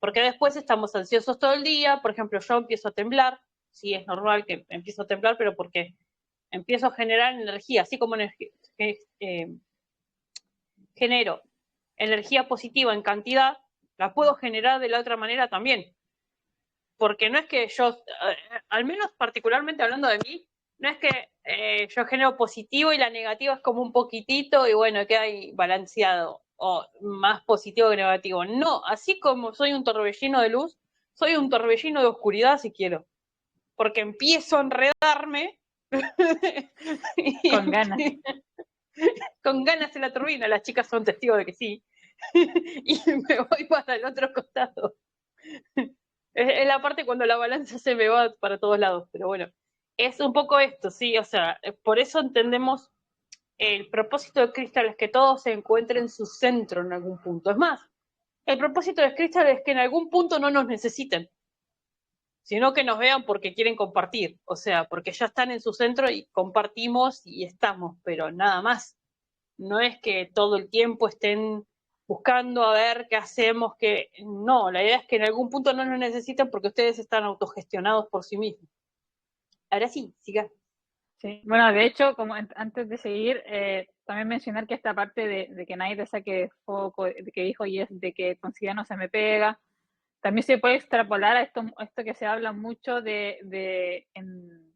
Porque después estamos ansiosos todo el día, por ejemplo, yo empiezo a temblar, sí es normal que empiezo a temblar, pero porque empiezo a generar energía, así como genero energía positiva en cantidad, la puedo generar de la otra manera también. Porque no es que yo, al menos particularmente hablando de mí, no es que yo genero positivo y la negativa es como un poquitito y bueno, queda ahí balanceado, o más positivo que negativo. No, así como soy un torbellino de luz, soy un torbellino de oscuridad si quiero. Porque empiezo a enredarme. con ganas. Con ganas en la turbina, las chicas son testigos de que sí. Y me voy para el otro costado. Es la parte cuando la balanza se me va para todos lados, pero bueno, es un poco esto, sí, o sea, por eso entendemos el propósito de Crystal es que todos se encuentren en su centro en algún punto. Es más, el propósito de Crystal es que en algún punto no nos necesiten, sino que nos vean porque quieren compartir, o sea, porque ya están en su centro y compartimos y estamos, pero nada más. No es que todo el tiempo estén buscando a ver qué hacemos, que no, la idea es que en algún punto no nos necesiten porque ustedes están autogestionados por sí mismos. Ahora sí, siga. Sí. Bueno, de hecho, como antes de seguir, también mencionar que esta parte de que nadie te saque de foco, de que dijo Jess, de que con no se me pega, también se puede extrapolar a esto que se habla mucho en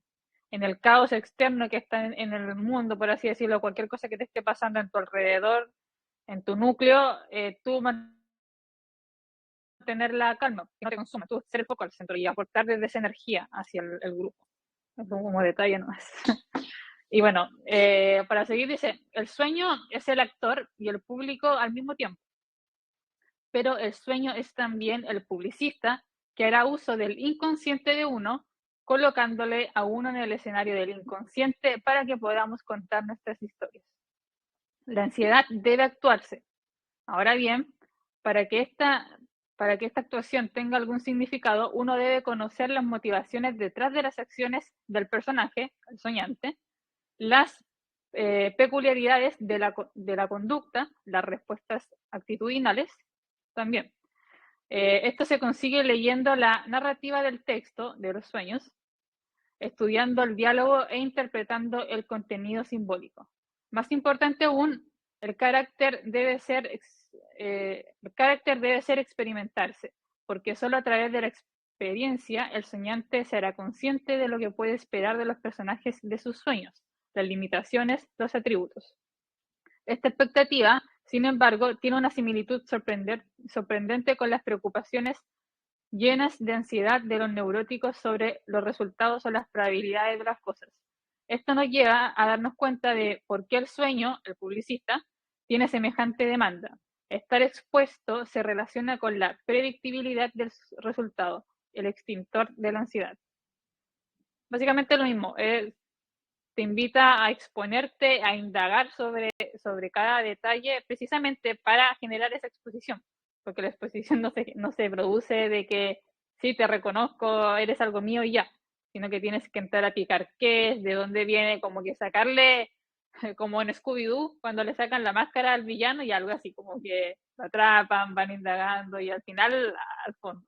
el caos externo que está en el mundo, por así decirlo, cualquier cosa que te esté pasando en tu alrededor, en tu núcleo, tú mantener la calma, que no te consuma, tú ser el foco al centro y aportar desde esa energía hacia el grupo. Es como detalle nomás. Y bueno, para seguir dice, el sueño es el actor y el público al mismo tiempo, pero el sueño es también el publicista que hará uso del inconsciente de uno, colocándole a uno en el escenario del inconsciente para que podamos contar nuestras historias. La ansiedad debe actuarse. Ahora bien, para que esta actuación tenga algún significado, uno debe conocer las motivaciones detrás de las acciones del personaje, el soñante, las peculiaridades de la conducta, las respuestas actitudinales también. Esto se consigue leyendo la narrativa del texto de los sueños, estudiando el diálogo e interpretando el contenido simbólico. Más importante aún, el carácter debe ser experimentarse, porque solo a través de la experiencia el soñante será consciente de lo que puede esperar de los personajes de sus sueños, las limitaciones, los atributos. Esta expectativa, sin embargo, tiene una similitud sorprendente con las preocupaciones llenas de ansiedad de los neuróticos sobre los resultados o las probabilidades de las cosas. Esto nos lleva a darnos cuenta de por qué el sueño, el publicista, tiene semejante demanda. Estar expuesto se relaciona con la predictibilidad del resultado, el extintor de la ansiedad. Básicamente lo mismo, te invita a exponerte, a indagar sobre cada detalle, precisamente para generar esa exposición, porque la exposición no se produce de que sí, te reconozco, eres algo mío y ya, sino que tienes que entrar a picar qué es, de dónde viene, como que sacarle, como en Scooby-Doo, cuando le sacan la máscara al villano y algo así, como que lo atrapan, van indagando y al final, al fondo.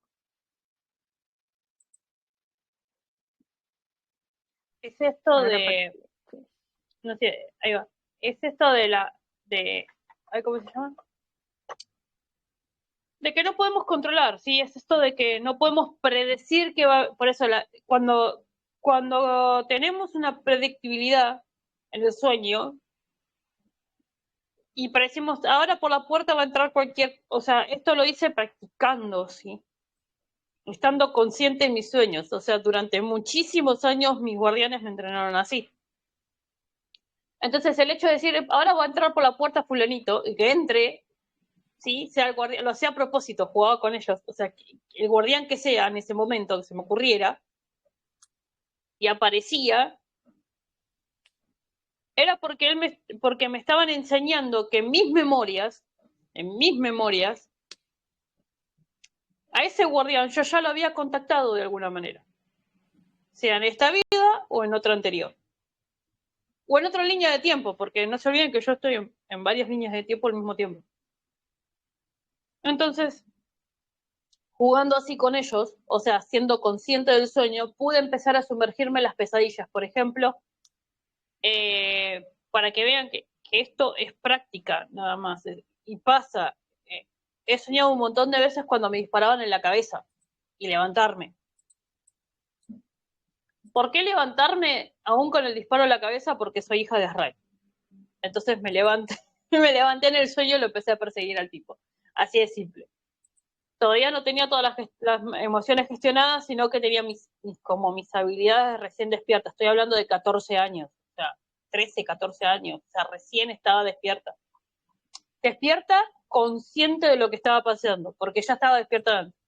Es esto de, no sé, ahí va, es esto ¿cómo se llama? De que no podemos controlar, ¿sí? Es esto de que no podemos predecir que va, por eso cuando tenemos una predictibilidad en el sueño y parecemos, ahora por la puerta va a entrar o sea, esto lo hice practicando, ¿sí? Estando consciente en mis sueños, o sea, durante muchísimos años mis guardianes me entrenaron así. Entonces el hecho de decir, ahora va a entrar por la puerta fulanito, y que entre, ¿sí? Sea el guardián, lo hacía a propósito, jugaba con ellos, o sea, el guardián que sea en ese momento que se me ocurriera y aparecía, era porque me estaban enseñando que en mis memorias, a ese guardián yo ya lo había contactado de alguna manera, sea en esta vida o en otra anterior, o en otra línea de tiempo, porque no se olviden que yo estoy en varias líneas de tiempo al mismo tiempo. Entonces, jugando así con ellos, o sea, siendo consciente del sueño, pude empezar a sumergirme en las pesadillas, por ejemplo, para que vean que esto es práctica nada más, y pasa. He soñado un montón de veces cuando me disparaban en la cabeza y levantarme. ¿Por qué levantarme aún con el disparo en la cabeza? Porque soy hija de Israel. Entonces me levanté en el sueño y lo empecé a perseguir al tipo. Así de simple. Todavía no tenía todas las emociones gestionadas, sino que tenía mis habilidades recién despiertas. Estoy hablando de 14 años, o sea, 13, 14 años, o sea, recién estaba despierta. Despierta, consciente de lo que estaba pasando, porque ya estaba despierta antes.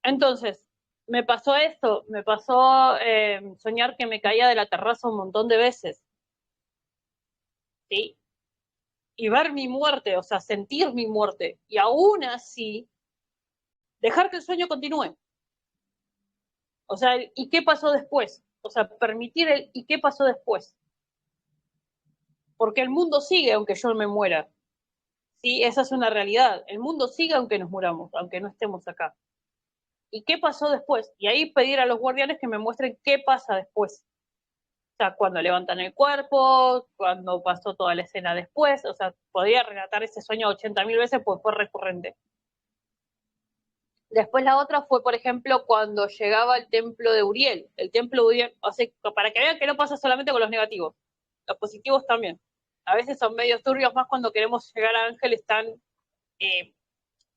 Entonces, me pasó esto, me pasó soñar que me caía de la terraza un montón de veces, ¿sí? Y ver mi muerte, o sea, sentir mi muerte, y aún así, dejar que el sueño continúe. O sea, ¿y qué pasó después? O sea, permitir el ¿y qué pasó después? Porque el mundo sigue aunque yo me muera. Sí, esa es una realidad. El mundo sigue aunque nos muramos, aunque no estemos acá. ¿Y qué pasó después? Y ahí pedir a los guardianes que me muestren qué pasa después. sea, cuando levantan el cuerpo, cuando pasó toda la escena después, o sea, podía relatar ese sueño 80.000 veces porque fue recurrente. Después la otra fue, por ejemplo, cuando llegaba al templo de Uriel. El templo de Uriel, o sea, para que vean que no pasa solamente con los negativos, los positivos también. A veces son medios turbios más cuando queremos llegar a ángeles tan de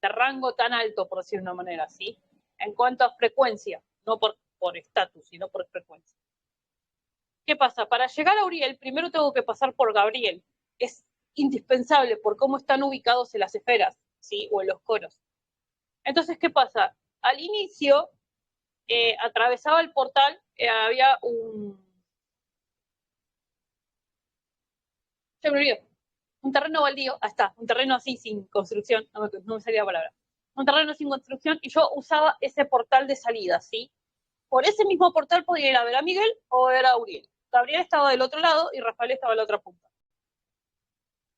rango tan alto, por decir de una manera, ¿sí? En cuanto a frecuencia, no por estatus, sino por frecuencia. ¿Qué pasa? Para llegar a Uriel, primero tengo que pasar por Gabriel. Es indispensable por cómo están ubicados en las esferas, ¿sí? O en los coros. Entonces, ¿qué pasa? Al inicio, atravesaba el portal, había se me olvidó, un terreno baldío, está, un terreno así sin construcción, no me salía la palabra, un terreno sin construcción, y yo usaba ese portal de salida, ¿sí? Por ese mismo portal podía ir a ver a Miguel o ver a Uriel. Gabriel estaba del otro lado y Rafael estaba en la otra punta.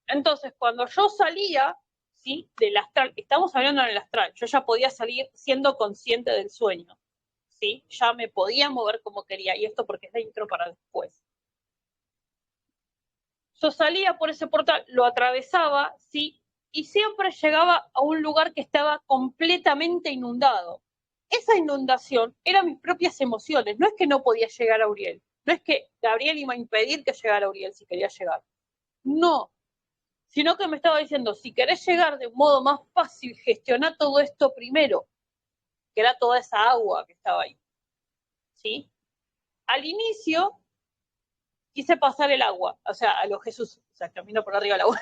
Entonces, cuando yo salía, ¿sí? Del astral, estamos hablando en el astral, yo ya podía salir siendo consciente del sueño, ¿sí? Ya me podía mover como quería, y esto porque es la intro para después. Yo salía por ese portal, lo atravesaba, ¿sí? Y siempre llegaba a un lugar que estaba completamente inundado. Esa inundación eran mis propias emociones, no es que no podía llegar a Uriel, no es que Gabriel iba a impedir que llegara a Uriel si quería llegar, no, sino que me estaba diciendo, si querés llegar de un modo más fácil, gestiona todo esto primero, que era toda esa agua que estaba ahí, ¿sí? Al inicio quise pasar el agua, o sea, a lo Jesús, o sea, camino por arriba del agua,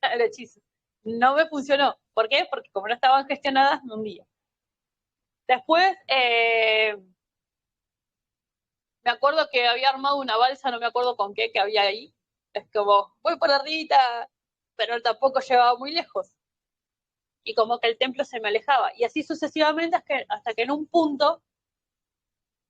el hechizo. No me funcionó. ¿Por qué? Porque como no estaban gestionadas, no hundía. Después, me acuerdo que había armado una balsa, no me acuerdo con qué, que había ahí. Es como, voy por arriba, pero tampoco llevaba muy lejos. Y como que el templo se me alejaba. Y así sucesivamente hasta que en un punto,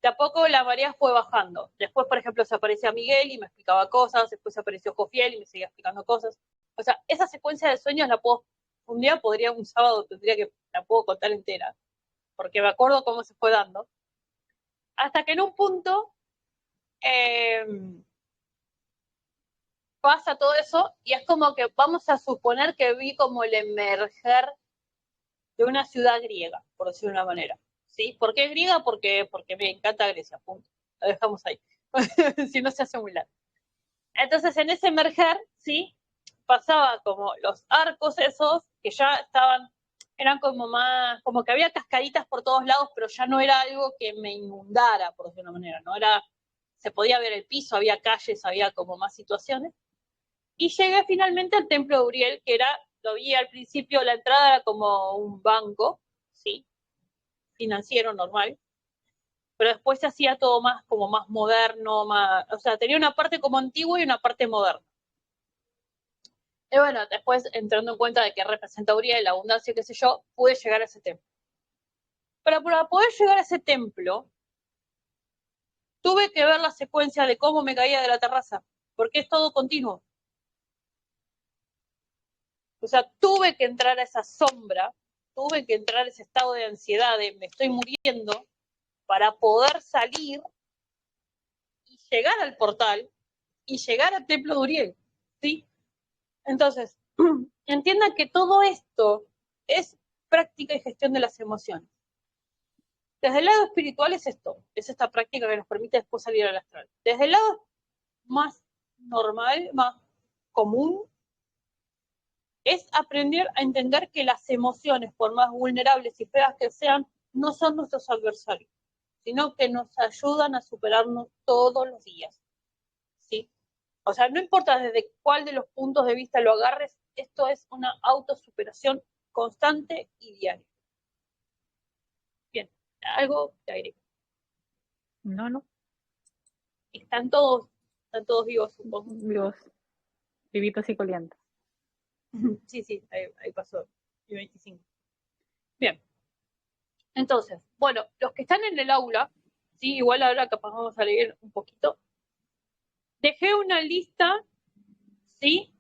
de a poco la marea fue bajando. Después, por ejemplo, se aparecía Miguel y me explicaba cosas. Después se apareció Jofiel y me seguía explicando cosas. O sea, esa secuencia de sueños la puedo, un día podría, un sábado tendría que, la puedo contar entera. Porque me acuerdo cómo se fue dando. Hasta que en un punto pasa todo eso y es como que vamos a suponer que vi como el emerger de una ciudad griega, por decirlo de una manera. ¿Sí? ¿Por qué griega? Porque me encanta Grecia, punto. Lo dejamos ahí. Si no se hace muy largo. Entonces en ese emerger, ¿sí? Pasaba como los arcos esos que ya estaban, eran como más, como que había cascaditas por todos lados, pero ya no era algo que me inundara, por decirlo de una manera, no era, se podía ver el piso, había calles, había como más situaciones. Y llegué finalmente al templo de Uriel, que era, lo vi al principio, la entrada era como un banco, ¿sí? Financiero normal, pero después se hacía todo más como más moderno, más, o sea, tenía una parte como antigua y una parte moderna. Y bueno, después, entrando en cuenta de que representa Uriel, la abundancia, qué sé yo, pude llegar a ese templo. Pero para poder llegar a ese templo, tuve que ver la secuencia de cómo me caía de la terraza, porque es todo continuo. O sea, tuve que entrar a esa sombra, tuve que entrar a ese estado de ansiedad de me estoy muriendo, para poder salir y llegar al portal y llegar al templo de Uriel, ¿sí? Entonces, entiendan que todo esto es práctica y gestión de las emociones. Desde el lado espiritual es esto, es esta práctica que nos permite después salir al astral. Desde el lado más normal, más común, es aprender a entender que las emociones, por más vulnerables y feas que sean, no son nuestros adversarios, sino que nos ayudan a superarnos todos los días, ¿sí? O sea, no importa desde cuál de los puntos de vista lo agarres, esto es una autosuperación constante y diaria. Bien, algo te agrego. No. Están todos vivos, supongo. Vivos, vivitos y colientes. Sí, ahí pasó el 25. Bien. Entonces, bueno, los que están en el aula, sí, igual ahora capaz vamos a leer un poquito. Dejé una lista, sí,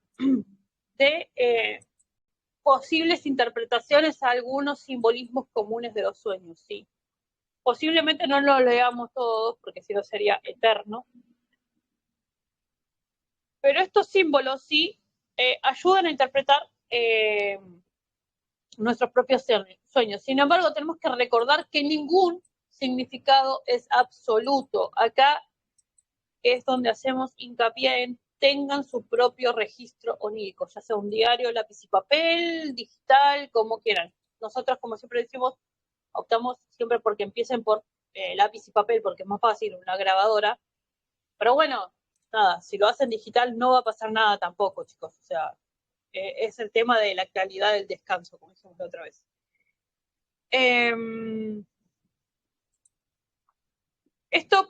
de posibles interpretaciones a algunos simbolismos comunes de los sueños, sí. Posiblemente no lo leamos todos, porque si no sería eterno, Pero estos símbolos sí ayudan a interpretar nuestros propios sueños. Sin embargo, tenemos que recordar que ningún significado es absoluto. Acá es donde hacemos hincapié en tengan su propio registro onírico, ya sea un diario, lápiz y papel, digital, como quieran. Nosotros, como siempre decimos, optamos siempre porque empiecen por lápiz y papel, porque es más fácil, una grabadora. Pero bueno, nada, si lo hacen digital no va a pasar nada tampoco, chicos. O sea, es el tema de la calidad del descanso, como dijimos la otra vez. Esto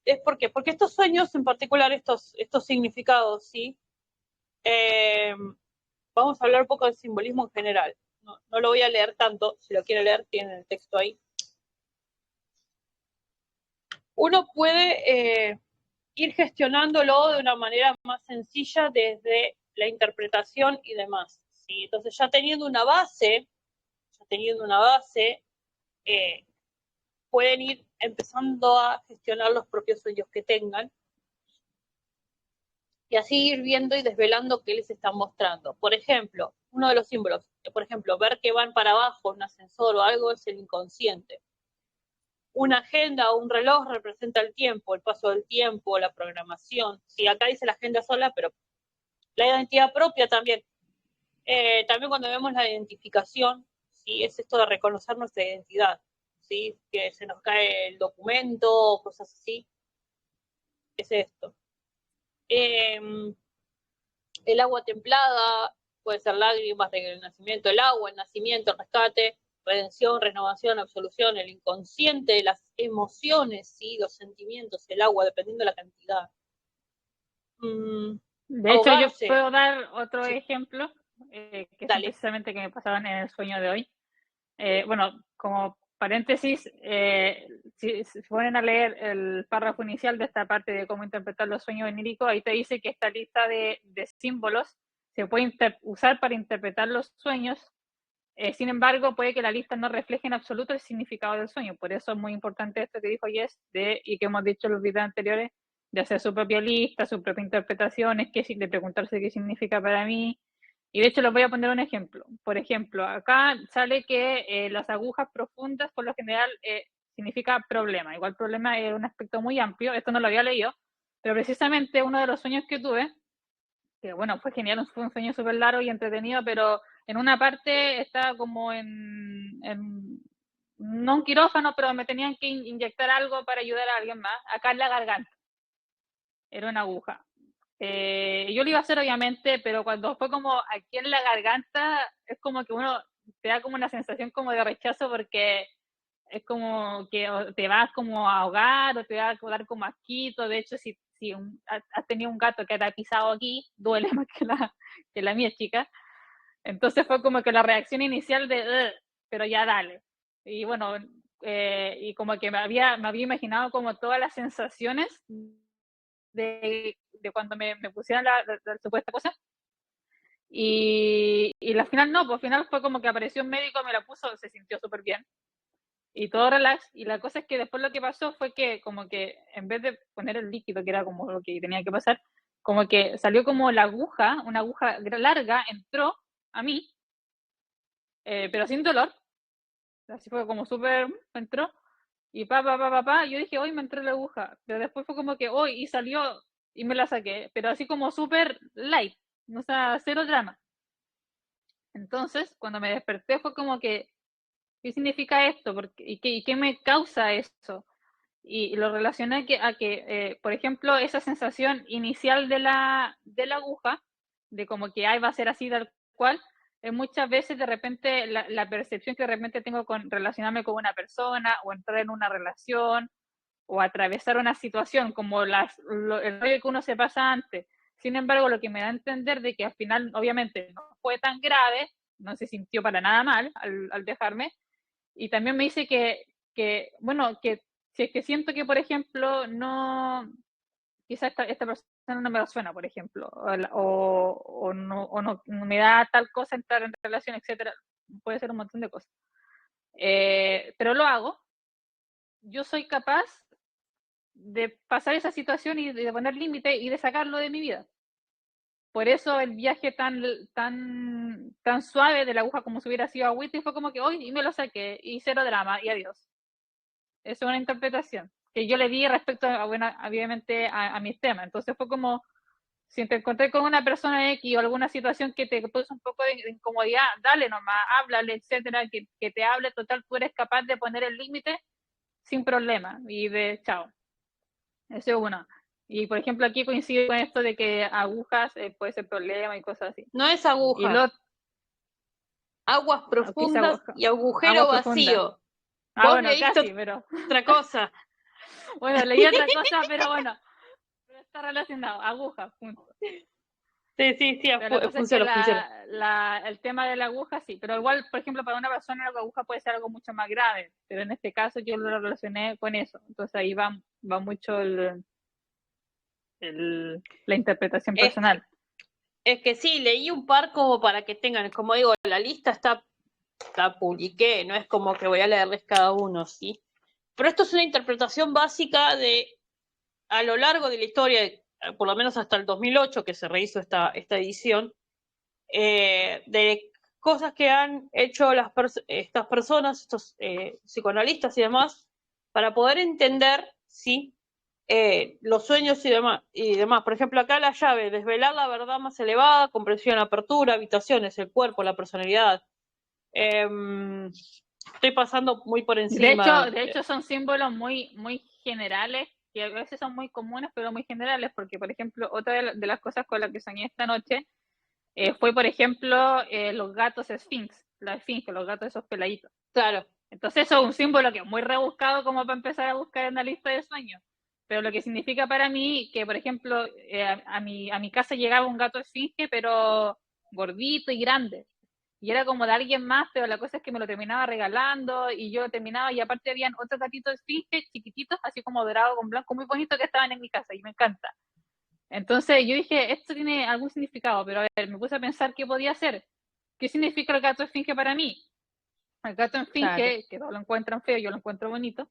es porque estos sueños, en particular estos significados, ¿sí? Vamos a hablar un poco del simbolismo en general. No lo voy a leer tanto, si lo quiere leer tiene el texto ahí. Uno puede ir gestionándolo de una manera más sencilla desde la interpretación y demás, ¿sí? Entonces ya teniendo una base, pueden ir empezando a gestionar los propios sueños que tengan y así ir viendo y desvelando qué les están mostrando. Por ejemplo, uno de los símbolos, por ejemplo, ver que van para abajo en un ascensor o algo es el inconsciente. Una agenda o un reloj representa el tiempo, el paso del tiempo, la programación. Sí, acá dice la agenda sola, pero la identidad propia también. También cuando vemos la identificación, ¿sí? Es esto de reconocer nuestra identidad, ¿sí? Que se nos cae el documento, cosas así. Es esto. El agua templada, puede ser lágrimas del nacimiento, el agua, el nacimiento, el rescate, redención, renovación, absolución, el inconsciente, las emociones, ¿sí? Los sentimientos, el agua, dependiendo de la cantidad. De hecho, yo Ahogarse. puedo dar otro Sí. ejemplo, que son Dale. precisamente que me pasaban en el sueño de hoy. Bueno, como paréntesis, si se ponen a leer el párrafo inicial de esta parte de cómo interpretar los sueños oníricos, ahí te dice que esta lista de símbolos se puede usar para interpretar los sueños. Sin embargo, puede que la lista no refleje en absoluto el significado del sueño. Por eso es muy importante esto que dijo Jess y que hemos dicho en los videos anteriores, de hacer su propia lista, su propia interpretación, de preguntarse qué significa para mí. Y de hecho les voy a poner un ejemplo. Por ejemplo, acá sale que las agujas profundas por lo general significa problema. Igual problema es un aspecto muy amplio, esto no lo había leído, pero precisamente uno de los sueños que tuve, que bueno, fue genial, fue un sueño súper largo y entretenido, pero en una parte estaba como no un quirófano, pero me tenían que inyectar algo para ayudar a alguien más, acá en la garganta. Era una aguja. Yo lo iba a hacer obviamente, pero cuando fue como aquí en la garganta, es como que uno te da como una sensación como de rechazo porque es como que te vas como a ahogar o te va a dar como asquito. De hecho, si has tenido un gato que te ha pisado aquí, duele más que la mía chica. Entonces fue como que la reacción inicial de, pero ya dale. Y bueno, y como que me había imaginado como todas las sensaciones de cuando me pusieron la supuesta cosa. Y al final no, pues al final fue como que apareció un médico, me la puso, se sintió súper bien. Y todo relax. Y la cosa es que después lo que pasó fue que como que en vez de poner el líquido, que era como lo que tenía que pasar, como que salió como la aguja, una aguja larga, entró a mí, pero sin dolor. Así fue como súper, entró. Y yo dije, hoy me entró la aguja. Pero después fue como que hoy, y salió, y me la saqué. Pero así como súper light, o sea, cero drama. Entonces, cuando me desperté fue como que, ¿qué significa esto? ¿Y qué me causa eso? Y lo relacioné a que por ejemplo, esa sensación inicial de la aguja, de como que va a ser así tal cual, muchas veces de repente la percepción que de repente tengo con relacionarme con una persona o entrar en una relación o atravesar una situación como el rollo que uno se pasa antes. Sin embargo, lo que me da a entender de que al final, obviamente, no fue tan grave, no se sintió para nada mal al dejarme, y también me dice bueno, que si es que siento que, por ejemplo, no, quizá esta persona no me lo suena, por ejemplo, o no me da tal cosa entrar en relación, etcétera, puede ser un montón de cosas. Pero lo hago, yo soy capaz de pasar esa situación y de poner límite y de sacarlo de mi vida. por eso el viaje tan suave de la aguja como si hubiera sido agüita y fue como que hoy y me lo saqué y cero drama y adiós. Esa es una interpretación que yo le di respecto a, bueno, obviamente a mis temas. Entonces fue como, si te encontré con una persona X o alguna situación que te puso un poco de incomodidad, dale nomás, háblale, etcétera, que te hable, total, tú eres capaz de poner el límite sin problema y de chao. Eso es uno. Y por ejemplo, aquí coincide con esto de que agujas puede ser problema y cosas así. No es Y aguja, aguas profundas aguja, y agujero agua profunda. vacío. Ah, Vos bueno, leíste casi, pero otra cosa. bueno, leí otra cosa, pero bueno, pero está relacionado, aguja, punto. Sí, Pero la cosa es que funciona. el tema de la aguja sí, pero igual, por ejemplo, para una persona la aguja puede ser algo mucho más grave, pero en este caso yo lo relacioné con eso, entonces ahí va mucho la interpretación Es, personal. es que sí, leí un par como para que tengan, como digo, la lista la publiqué, no es como que voy a leerles cada uno, ¿sí? Pero esto es una interpretación básica de, a lo largo de la historia, por lo menos hasta el 2008 que se rehizo esta edición, de cosas que han hecho estas personas, estos psicoanalistas y demás, para poder entender, ¿sí? Los sueños y demás. Por ejemplo, acá la llave, desvelar la verdad más elevada, comprensión, apertura, habitaciones, el cuerpo, la personalidad. Estoy pasando muy por encima. De hecho son símbolos muy generales, que a veces son muy comunes, pero muy generales, porque, por ejemplo, otra de las cosas con las que soñé esta noche fue, por ejemplo, los gatos la esfinge, los gatos esos peladitos. Claro. Entonces eso es un símbolo que es muy rebuscado como para empezar a buscar en la lista de sueños. Pero lo que significa para mí que, por ejemplo, a mi casa llegaba un gato esfinge, pero gordito y grande. Y era como de alguien más, pero la cosa es que me lo terminaba regalando y yo lo terminaba y aparte habían otros gatitos esfinge chiquititos, así como dorado con blanco, muy bonitos que estaban en mi casa y me encanta. Entonces yo dije, esto tiene algún significado, pero a ver, me puse a pensar qué podía ser. ¿Qué significa el gato esfinge para mí? El gato esfinge, que todos lo encuentran feo, yo lo encuentro bonito,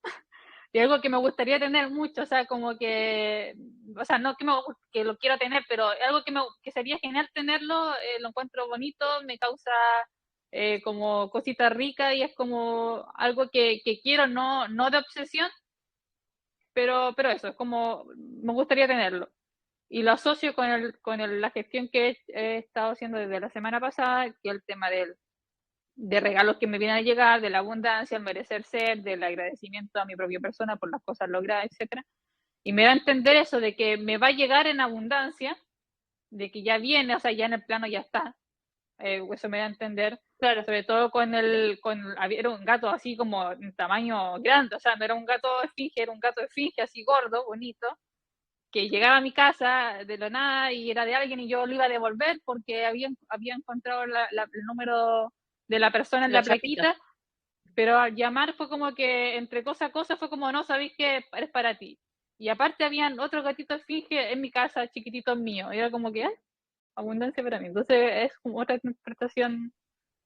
y algo que me gustaría tener mucho, o sea, como que, o sea, no que lo quiero tener, pero algo que sería genial tenerlo, lo encuentro bonito, me causa como cosita rica y es como algo que quiero, no de obsesión, pero eso, es como, me gustaría tenerlo. Y lo asocio con la gestión que he estado haciendo desde la semana pasada, que es el tema de regalos que me vienen a llegar, de la abundancia, el merecer ser, del agradecimiento a mi propia persona por las cosas logradas, etcétera. Y me da a entender eso de que me va a llegar en abundancia, de que ya viene, o sea, ya en el plano ya está. Eso me da a entender, Claro. sobre todo era un gato así como en tamaño grande, o sea, no era un gato esfinge, era un gato esfinge así gordo, bonito, que llegaba a mi casa de la nada y era de alguien y yo lo iba a devolver porque había encontrado el número de la persona en la plaquita, pero al llamar fue como que entre cosa a cosa fue como, no, sabéis que es para ti. Y aparte habían otros gatitos esfinge en mi casa, chiquititos míos, y era como que, abundancia para mí. Entonces es como otra interpretación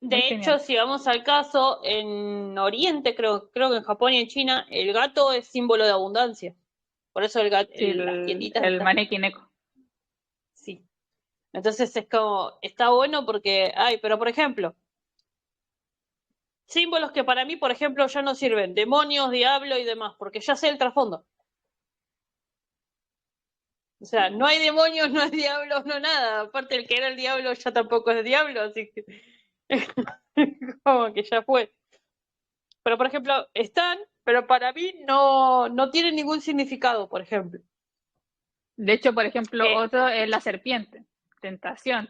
muy De hecho, genial. si vamos al caso, en Oriente, creo que en Japón y en China, el gato es símbolo de abundancia. Por eso Sí, las tienditas el están. Maneki Neko. Sí. Entonces es como, está bueno porque, pero por ejemplo, símbolos que para mí, por ejemplo, ya no sirven, demonios, diablo y demás, porque ya sé el trasfondo. O sea, no hay demonios, no hay diablos, no nada. Aparte, el que era el diablo ya tampoco es diablo, así que como que ya fue. Pero, por ejemplo, están, pero para mí no tienen ningún significado, por ejemplo. De hecho, por ejemplo, otro es la serpiente, tentación,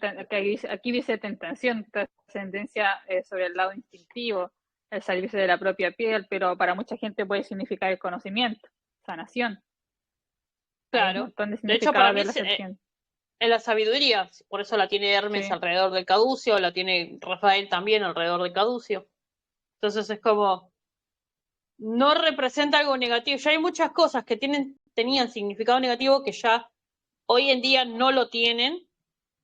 aquí dice tentación, trascendencia sobre el lado instintivo, el salirse de la propia piel, pero para mucha gente puede significar el conocimiento, sanación. Hay un Claro. montón de De hecho, para significados mí de la serpiente. es la sabiduría, por eso la tiene Hermes Sí. alrededor del caducio, la tiene Rafael también alrededor del caducio. Entonces es como, no representa algo negativo. Ya hay muchas cosas que tenían significado negativo que ya hoy en día no lo tienen,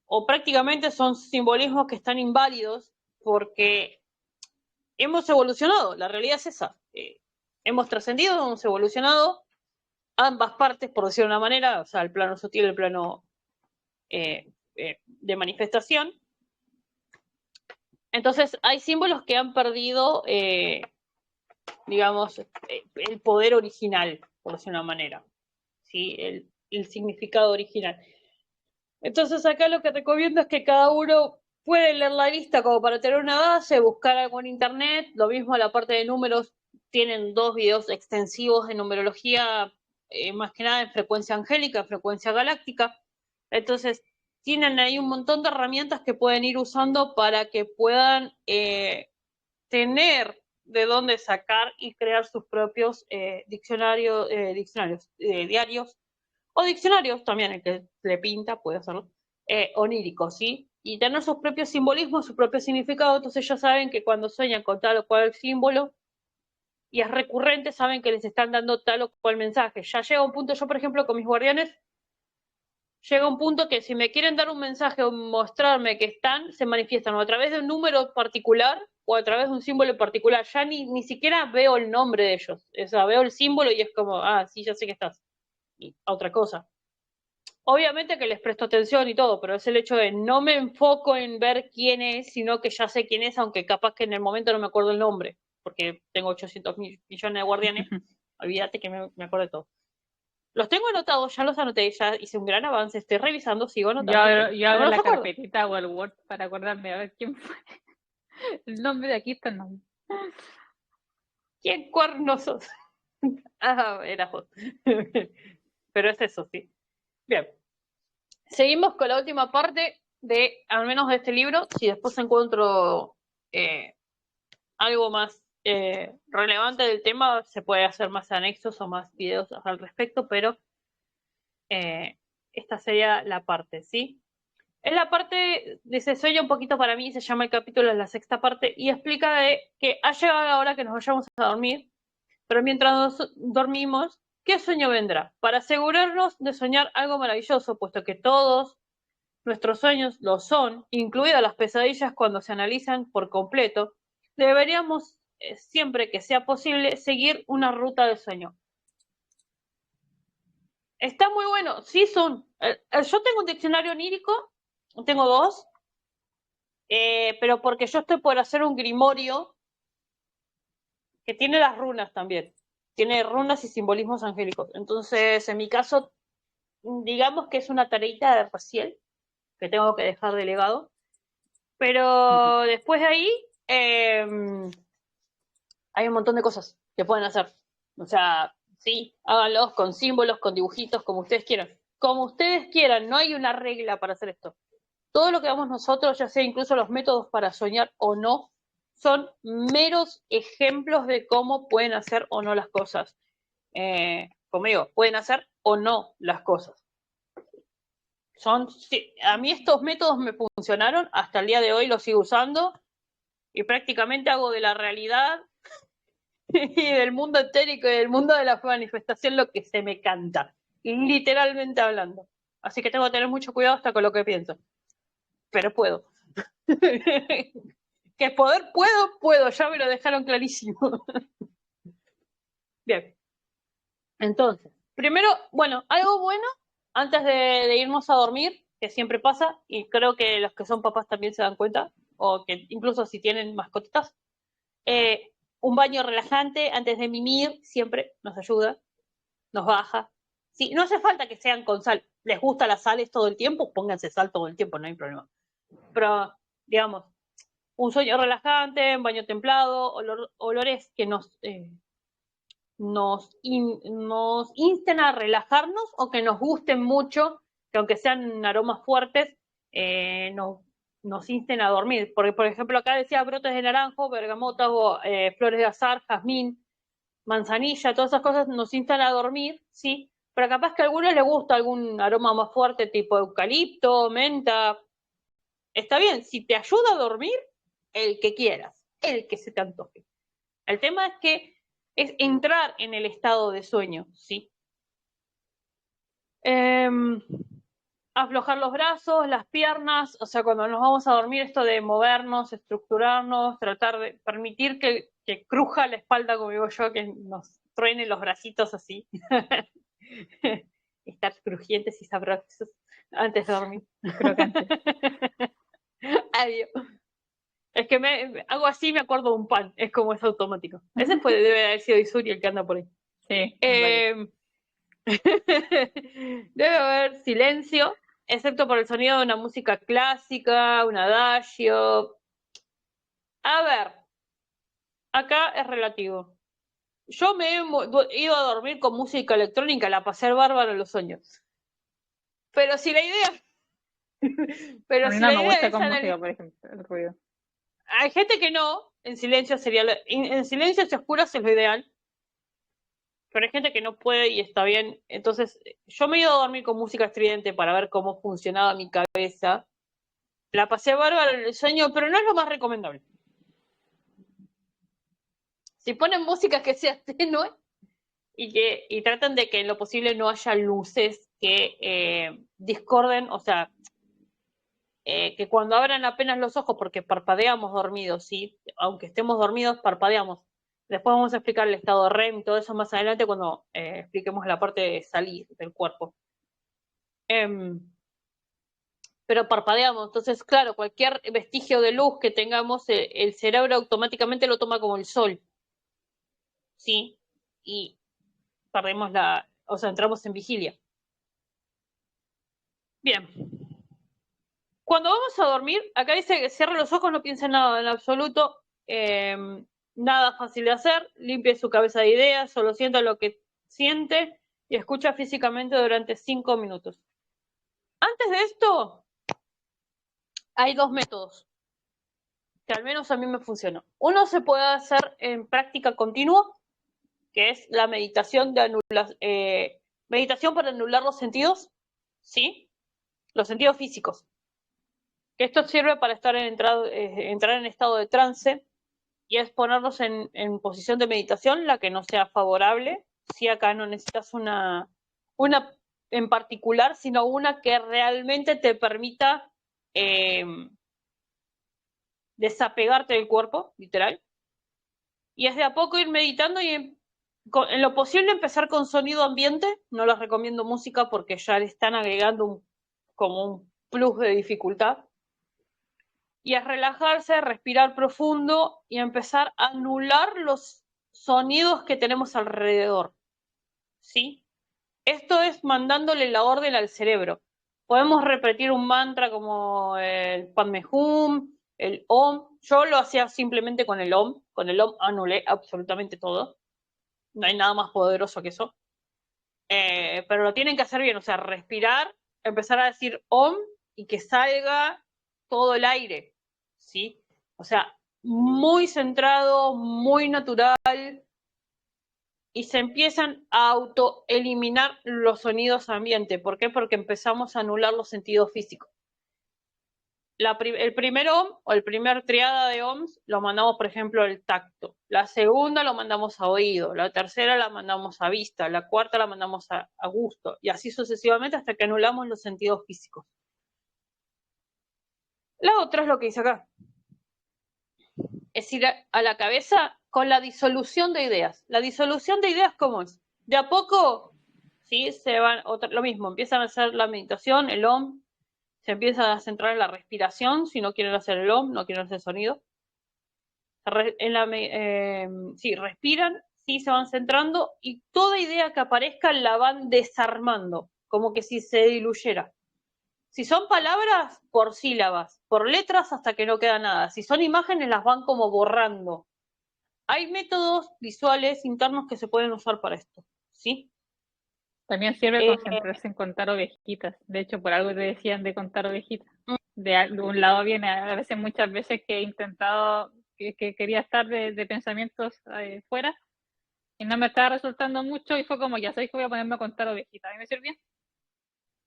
o prácticamente son simbolismos que están inválidos porque hemos evolucionado, la realidad es esa. Hemos trascendido, hemos evolucionado, ambas partes, por decirlo de una manera, o sea, el plano sutil, el plano de manifestación. Entonces hay símbolos que han perdido, digamos, el poder original, por decir una manera, ¿sí? El significado original. Entonces acá lo que recomiendo es que cada uno puede leer la lista como para tener una base, buscar algo en internet. Lo mismo la parte de números, tienen 2 videos extensivos de numerología, más que nada en frecuencia angélica, en frecuencia galáctica. Entonces tienen ahí un montón de herramientas que pueden ir usando para que puedan tener de dónde sacar y crear sus propios diarios o diccionarios también, el que le pinta puede hacerlo, oníricos, ¿sí? Y tener sus propios simbolismos, su propio significado. Entonces ya saben que cuando sueñan con tal o cual símbolo y es recurrente, saben que les están dando tal o cual mensaje. Ya llega un punto, yo por ejemplo con mis guardianes, llega un punto que si me quieren dar un mensaje o mostrarme que están, se manifiestan o a través de un número particular o a través de un símbolo particular. Ya ni siquiera veo el nombre de ellos. O sea, veo el símbolo y es como, ah, sí, ya sé que estás. Y otra cosa. Obviamente que les presto atención y todo, pero es el hecho de no me enfoco en ver quién es, sino que ya sé quién es, aunque capaz que en el momento no me acuerdo el nombre, porque tengo 800 millones de guardianes. Olvídate que me acuerdo de todo. Los tengo anotados, ya los anoté, ya hice un gran avance, estoy revisando, sigo anotando. Yo No me abro los la acuerdo. carpetita o el Word para acordarme a ver quién fue. El nombre de aquí está el nombre. ¿Quién cuernos sos? Ah, era vos. Pero es eso, sí. Bien. Seguimos con la última parte de, al menos de este libro. Si después encuentro algo más relevante del tema, se puede hacer más anexos o más videos al respecto, pero esta sería la parte, ¿sí? Es la parte de ese sueño un poquito para mí, se llama el capítulo, es la 6ª parte, y explica de que ha llegado la hora que nos vayamos a dormir, pero mientras nos dormimos, ¿qué sueño vendrá? Para asegurarnos de soñar algo maravilloso, puesto que todos nuestros sueños lo son, incluidas las pesadillas cuando se analizan por completo, deberíamos, siempre que sea posible, seguir una ruta de sueño. Está muy bueno, sí son. Yo tengo un diccionario onírico, tengo 2, pero porque yo estoy por hacer un grimorio que tiene las runas también. Tiene runas y simbolismos angélicos. Entonces, en mi caso, digamos que es una tareita de recién que tengo que dejar de legado. Pero después de ahí, hay un montón de cosas que pueden hacer. O sea, sí, háganlos con símbolos, con dibujitos, como ustedes quieran. Como ustedes quieran, no hay una regla para hacer esto. Todo lo que hagamos nosotros, ya sea incluso los métodos para soñar o no, son meros ejemplos de cómo pueden hacer o no las cosas. Como digo, pueden hacer o no las cosas. Sí, a mí estos métodos me funcionaron, hasta el día de hoy los sigo usando y prácticamente hago de la realidad y del mundo etérico y del mundo de la manifestación lo que se me canta, literalmente hablando. Así que tengo que tener mucho cuidado hasta con lo que pienso. Pero puedo. Que poder puedo, ya me lo dejaron clarísimo. Bien. Entonces, primero, bueno, algo bueno antes de irnos a dormir, que siempre pasa, y creo que los que son papás también se dan cuenta, o que incluso si tienen mascotitas, un baño relajante antes de mimir siempre nos ayuda, nos baja. Sí, no hace falta que sean con sal. ¿Les gusta la sal todo el tiempo? Pónganse sal todo el tiempo, no hay problema. Pero, digamos, un sueño relajante, un baño templado, olores que nos insten a relajarnos o que nos gusten mucho, que aunque sean aromas fuertes, nos insten a dormir. Porque, por ejemplo, acá decía brotes de naranjo, bergamota, flores de azahar, jazmín, manzanilla, todas esas cosas nos instan a dormir, sí, pero capaz que a algunos les gusta algún aroma más fuerte, tipo eucalipto, menta. Está bien, si te ayuda a dormir, el que quieras, el que se te antoje. El tema es que es entrar en el estado de sueño, ¿sí? Aflojar los brazos, las piernas, o sea, cuando nos vamos a dormir, esto de movernos, estructurarnos, tratar de permitir que cruja la espalda, como digo yo, que nos truenen los bracitos así. Estar crujientes y sabrosos. antes de dormir. Crocante. Adiós. Es que hago así, me acuerdo de un pan. Es como es automático. Ese debe haber sido Isuri el que anda por ahí. Sí, vale. Debe haber silencio, excepto por el sonido de una música clásica, un adagio. A ver, acá es relativo. Yo me he ido a dormir con música electrónica, la pasé bárbaro en los sueños. Pero si la idea... A mí no me gusta con música, por ejemplo, el ruido. Hay gente que no, en silencio sería en silencio y oscuras es lo ideal. Pero hay gente que no puede y está bien. Entonces, yo me he ido a dormir con música estridente para ver cómo funcionaba mi cabeza. La pasé bárbaro en el sueño, pero no es lo más recomendable. Si ponen música que sea tenue y tratan de que en lo posible no haya luces que discorden, o sea, que cuando abran apenas los ojos, porque parpadeamos dormidos, ¿sí? Aunque estemos dormidos, parpadeamos. Después vamos a explicar el estado de REM, todo eso más adelante cuando expliquemos la parte de salir del cuerpo. Pero parpadeamos, entonces claro, cualquier vestigio de luz que tengamos, el cerebro automáticamente lo toma como el sol, ¿sí? Y perdemos o sea, entramos en vigilia. Bien. Cuando vamos a dormir, acá dice que cierre los ojos, no piense nada en absoluto, nada fácil de hacer, limpie su cabeza de ideas, solo sienta lo que siente y escucha físicamente durante 5 minutos. Antes de esto, hay 2 métodos que al menos a mí me funcionó. Uno se puede hacer en práctica continua, que es la meditación meditación para anular los sentidos, ¿sí? Los sentidos físicos. Que esto sirve para entrar en estado de trance y es ponernos en posición de meditación, la que no sea favorable. Si acá no necesitas una en particular, sino una que realmente te permita desapegarte del cuerpo, literal. Y es de a poco ir meditando y en lo posible empezar con sonido ambiente. No les recomiendo música porque ya le están agregando como un plus de dificultad. Y es relajarse, respirar profundo y empezar a anular los sonidos que tenemos alrededor, ¿sí? Esto es mandándole la orden al cerebro. Podemos repetir un mantra como el Padme Hum, el Om. Yo lo hacía simplemente con el Om. Con el Om anulé absolutamente todo. No hay nada más poderoso que eso. Pero lo tienen que hacer bien, o sea, respirar, empezar a decir Om y que salga todo el aire, ¿sí? O sea, muy centrado, muy natural, y se empiezan a autoeliminar los sonidos ambiente. ¿Por qué? Porque empezamos a anular los sentidos físicos. El primer OM o el primer triada de OMs lo mandamos, por ejemplo, al tacto. La segunda lo mandamos a oído. La tercera la mandamos a vista. La cuarta la mandamos a gusto. Y así sucesivamente hasta que anulamos los sentidos físicos. La otra es lo que dice acá. Es ir a la cabeza con la disolución de ideas. La disolución de ideas, ¿cómo es? De a poco, ¿sí? Lo mismo, empiezan a hacer la meditación, el OM, se empieza a centrar en la respiración, si no quieren hacer el OM, no quieren hacer sonido. Sí, respiran, sí, se van centrando y toda idea que aparezca la van desarmando, como que si se diluyera. Si son palabras, por sílabas, por letras hasta que no queda nada. Si son imágenes, las van como borrando. Hay métodos visuales internos que se pueden usar para esto, ¿sí? También sirve concentrarse en contar ovejitas. De hecho, por algo te decían de contar ovejitas. De un lado viene, a veces, muchas veces que he intentado, que quería estar de pensamientos fuera y no me estaba resultando mucho y fue como, ya sabéis que voy a ponerme a contar ovejitas. ¿A mí me sirvió?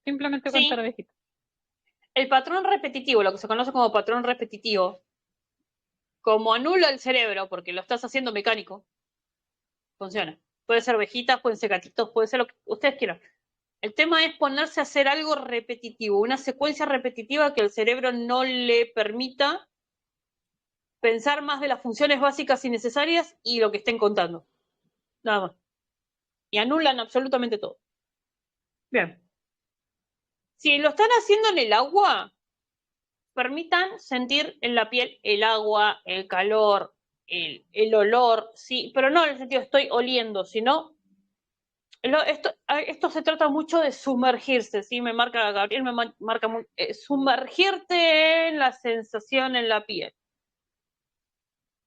Simplemente Sí. contar ovejitas. El patrón repetitivo, lo que se conoce como patrón repetitivo, como anula el cerebro porque lo estás haciendo mecánico, funciona. Puede ser ovejitas, pueden ser gatitos, puede ser lo que ustedes quieran. El tema es ponerse a hacer algo repetitivo, una secuencia repetitiva que el cerebro no le permita pensar más de las funciones básicas y necesarias y lo que estén contando. Nada más. Y anulan absolutamente todo. Bien. Si lo están haciendo en el agua, permitan sentir en la piel el agua, el calor, el olor, sí, pero no en el sentido estoy oliendo, sino esto se trata mucho de sumergirse, ¿sí? Me marca Gabriel, marca sumergirte en la sensación en la piel.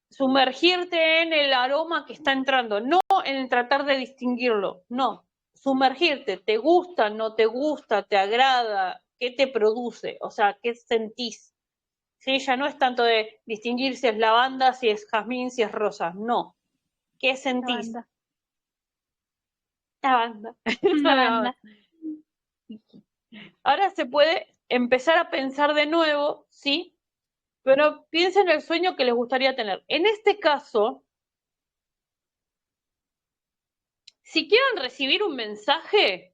Sumergirte en el aroma que está entrando, no en tratar de distinguirlo, no. Sumergirte, ¿te gusta, no te gusta, te agrada, qué te produce? O sea, ¿qué sentís? ¿Sí? Ya no es tanto de distinguir si es lavanda, si es jazmín, si es rosa, no. ¿Qué sentís? Lavanda. Lavanda. Ahora se puede empezar a pensar de nuevo, ¿sí? Pero piensen en el sueño que les gustaría tener. En este caso, si quieren recibir un mensaje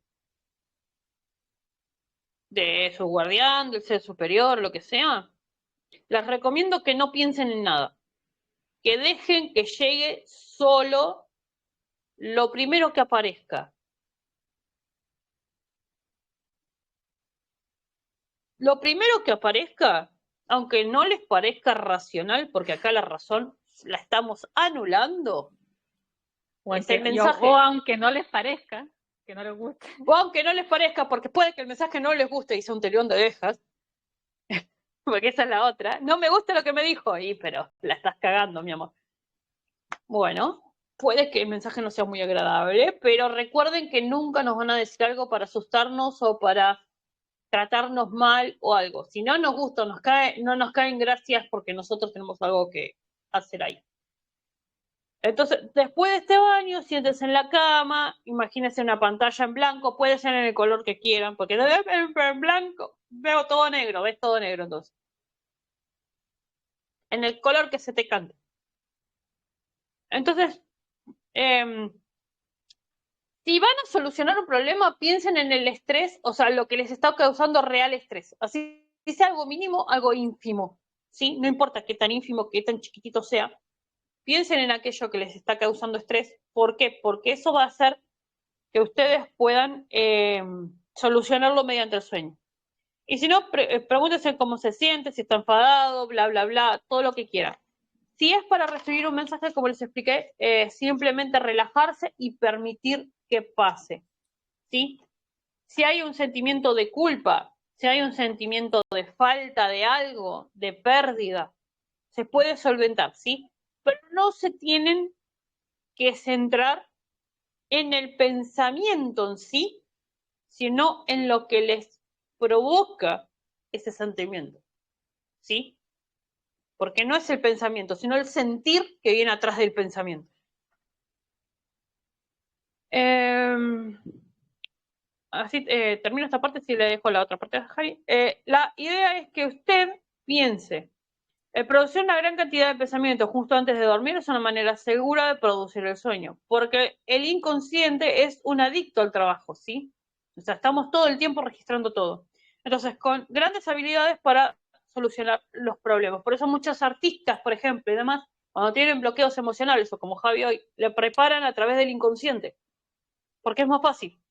de su guardián, del ser superior, lo que sea, les recomiendo que no piensen en nada. Que dejen que llegue solo lo primero que aparezca. Lo primero que aparezca, aunque no les parezca racional, porque acá la razón la estamos anulando, es el mensaje. O aunque no les parezca, que no les guste. O aunque no les parezca, porque puede que el mensaje no les guste y sea un terión de orejas, porque esa es la otra. No me gusta lo que me dijo, pero la estás cagando, mi amor. Bueno, puede que el mensaje no sea muy agradable, pero recuerden que nunca nos van a decir algo para asustarnos o para tratarnos mal o algo. Si no nos gusta, no nos caen gracias porque nosotros tenemos algo que hacer ahí. Entonces, después de este baño, siéntense en la cama, imagínense una pantalla en blanco, puede ser en el color que quieran, porque en blanco veo todo negro, ves todo negro entonces. En el color que se te cante. Entonces, si van a solucionar un problema, piensen en el estrés, o sea, lo que les está causando real estrés. Así sea algo mínimo, algo ínfimo, ¿sí? No importa qué tan ínfimo, qué tan chiquitito sea. Piensen en aquello que les está causando estrés. ¿Por qué? Porque eso va a hacer que ustedes puedan solucionarlo mediante el sueño. Y si no, pregúntense cómo se siente, si está enfadado, bla, bla, bla, todo lo que quieran. Si es para recibir un mensaje, como les expliqué, simplemente relajarse y permitir que pase, ¿sí? Si hay un sentimiento de culpa, si hay un sentimiento de falta de algo, de pérdida, se puede solventar, ¿sí? Pero no se tienen que centrar en el pensamiento en sí, sino en lo que les provoca ese sentimiento, ¿sí? Porque no es el pensamiento, sino el sentir que viene atrás del pensamiento. Así termino esta parte, si le dejo la otra parte a Jari. La idea es que usted piense. Producir una gran cantidad de pensamientos justo antes de dormir es una manera segura de producir el sueño, porque el inconsciente es un adicto al trabajo, ¿sí? O sea, estamos todo el tiempo registrando todo. Entonces, con grandes habilidades para solucionar los problemas. Por eso muchos artistas, por ejemplo, y demás, cuando tienen bloqueos emocionales, o como Javi hoy, le preparan a través del inconsciente, porque es más fácil.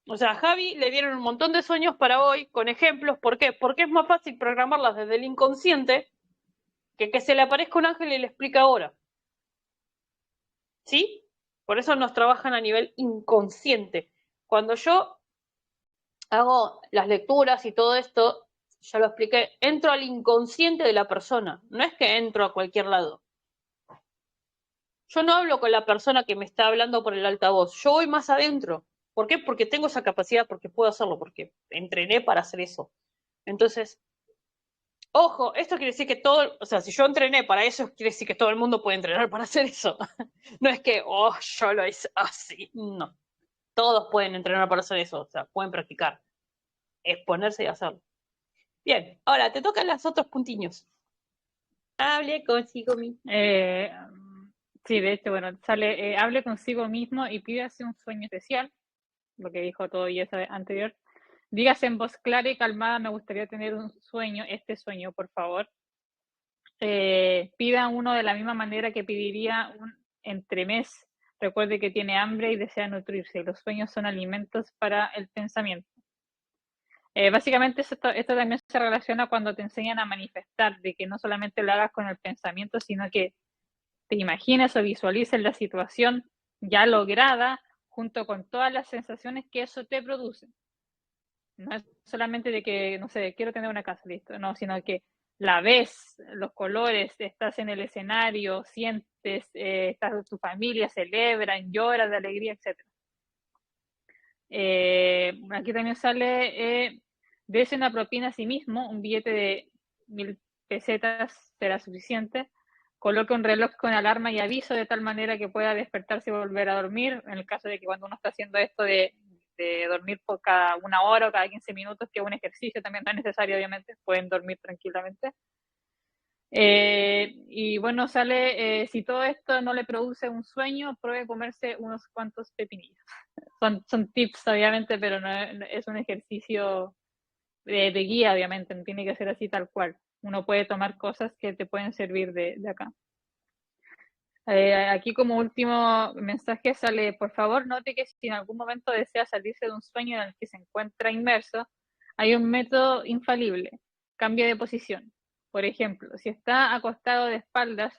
O sea, a Javi le dieron un montón de sueños para hoy, con ejemplos. ¿Por qué? Porque es más fácil programarlas desde el inconsciente que se le aparezca un ángel y le explica ahora. ¿Sí? Por eso nos trabajan a nivel inconsciente. Cuando yo hago las lecturas y todo esto, ya lo expliqué, entro al inconsciente de la persona. No es que entro a cualquier lado. Yo no hablo con la persona que me está hablando por el altavoz. Yo voy más adentro. ¿Por qué? Porque tengo esa capacidad, porque puedo hacerlo, porque entrené para hacer eso. Entonces, ojo, esto quiere decir que todo, o sea, si yo entrené para eso, quiere decir que todo el mundo puede entrenar para hacer eso. No es que, yo lo hice así. No. Todos pueden entrenar para hacer eso, o sea, pueden practicar. Exponerse y hacerlo. Bien, ahora te tocan los otros puntiños. Hable consigo mismo. Sí, de hecho, bueno, sale, hable consigo mismo y pídase un sueño especial, lo que dijo todo y eso anterior. Dígase en voz clara y calmada, me gustaría tener un sueño, este sueño, por favor. Pida uno de la misma manera que pediría un entremés. Recuerde que tiene hambre y desea nutrirse. Los sueños son alimentos para el pensamiento. Básicamente esto también se relaciona cuando te enseñan a manifestar, de que no solamente lo hagas con el pensamiento, sino que te imagines o visualices la situación ya lograda junto con todas las sensaciones que eso te produce. No es solamente de que, no sé, quiero tener una casa, listo, no, sino que la ves, los colores, estás en el escenario, sientes, estás con tu familia, celebran, lloras de alegría, etc. Aquí también sale, dese una propina a sí mismo, un billete de 1000 pesetas será suficiente. Coloque un reloj con alarma y aviso de tal manera que pueda despertarse y volver a dormir, en el caso de que cuando uno está haciendo esto de dormir por cada 1 hora o cada 15 minutos, que es un ejercicio también no es necesario, obviamente, pueden dormir tranquilamente. Y bueno, sale, si todo esto no le produce un sueño, pruebe comerse unos cuantos pepinillos. Son tips, obviamente, pero no es un ejercicio de guía, obviamente, no tiene que ser así tal cual. Uno puede tomar cosas que te pueden servir de acá. Aquí como último mensaje sale, por favor, note que si en algún momento desea salirse de un sueño en el que se encuentra inmerso, hay un método infalible, cambio de posición. Por ejemplo, si está acostado de espaldas,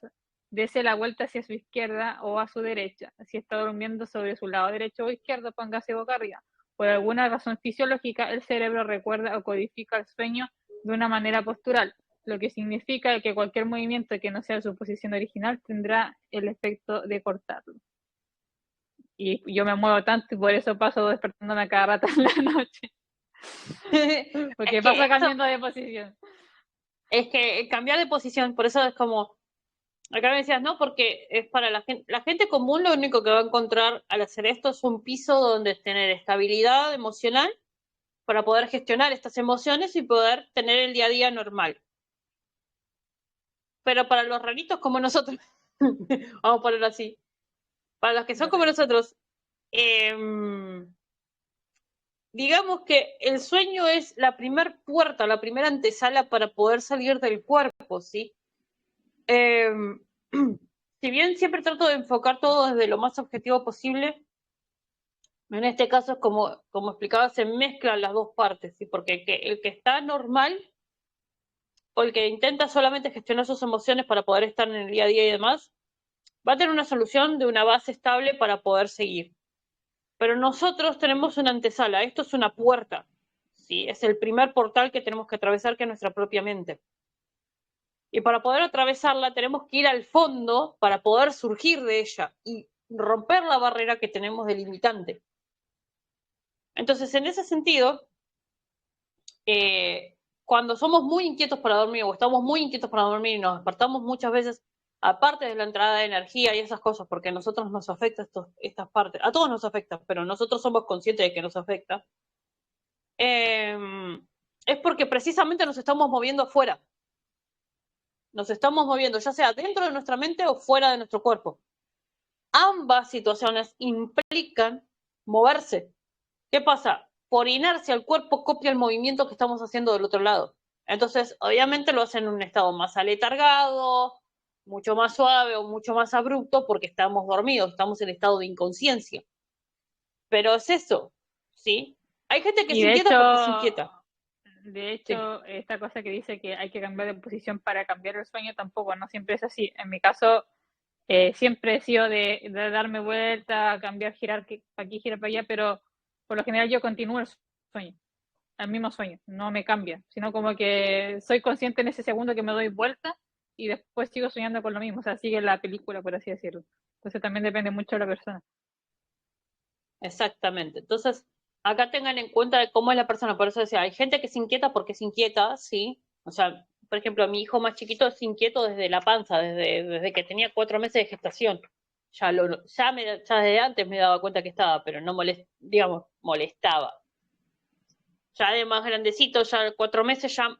dese la vuelta hacia su izquierda o a su derecha. Si está durmiendo sobre su lado derecho o izquierdo, póngase boca arriba. Por alguna razón fisiológica, el cerebro recuerda o codifica el sueño de una manera postural, lo que significa que cualquier movimiento que no sea su posición original tendrá el efecto de cortarlo. Y yo me muevo tanto y por eso paso despertándome a cada rato en la noche. Porque paso cambiando de posición. Es que cambiar de posición, por eso es como, acá me decías, ¿no? Porque es para la gente común, lo único que va a encontrar al hacer esto es un piso donde tener estabilidad emocional para poder gestionar estas emociones y poder tener el día a día normal. Pero para los raritos como nosotros, vamos a ponerlo así, para los que son como nosotros, digamos que el sueño es la primer puerta, la primera antesala para poder salir del cuerpo, ¿sí? Si bien siempre trato de enfocar todo desde lo más objetivo posible, en este caso es como explicaba, se mezclan las dos partes, ¿sí? Porque el que está normal o el que intenta solamente gestionar sus emociones para poder estar en el día a día y demás, va a tener una solución de una base estable para poder seguir. Pero nosotros tenemos una antesala, esto es una puerta, ¿sí? Es el primer portal que tenemos que atravesar, que es nuestra propia mente. Y para poder atravesarla tenemos que ir al fondo para poder surgir de ella y romper la barrera que tenemos de limitante. Entonces, en ese sentido, cuando somos muy inquietos para dormir o estamos muy inquietos para dormir y nos despertamos muchas veces, aparte de la entrada de energía y esas cosas, porque a nosotros nos afecta estas partes, a todos nos afecta, pero nosotros somos conscientes de que nos afecta, es porque precisamente nos estamos moviendo afuera. Nos estamos moviendo, ya sea dentro de nuestra mente o fuera de nuestro cuerpo. Ambas situaciones implican moverse. ¿Qué pasa? Por inercia el cuerpo copia el movimiento que estamos haciendo del otro lado. Entonces, obviamente lo hacen en un estado más aletargado, mucho más suave o mucho más abrupto porque estamos dormidos, estamos en estado de inconsciencia. Pero es eso, ¿sí? Hay gente que se inquieta porque se inquieta. De hecho, sí, esta cosa que dice que hay que cambiar de posición para cambiar el sueño tampoco, no siempre es así. En mi caso, siempre he sido de darme vuelta, cambiar, girar para aquí, girar para allá, pero por lo general yo continúo el sueño, el mismo sueño, no me cambia, sino como que soy consciente en ese segundo que me doy vuelta y después sigo soñando con lo mismo, o sea, sigue la película, por así decirlo. Entonces también depende mucho de la persona. Exactamente. Entonces, acá tengan en cuenta de cómo es la persona. Por eso decía, hay gente que se inquieta porque se inquieta, sí. O sea, por ejemplo, mi hijo más chiquito es inquieto desde la panza, desde que tenía 4 meses de gestación. Ya desde antes me daba cuenta que estaba, pero no molestaba. Ya de más grandecito, ya 4 meses, ya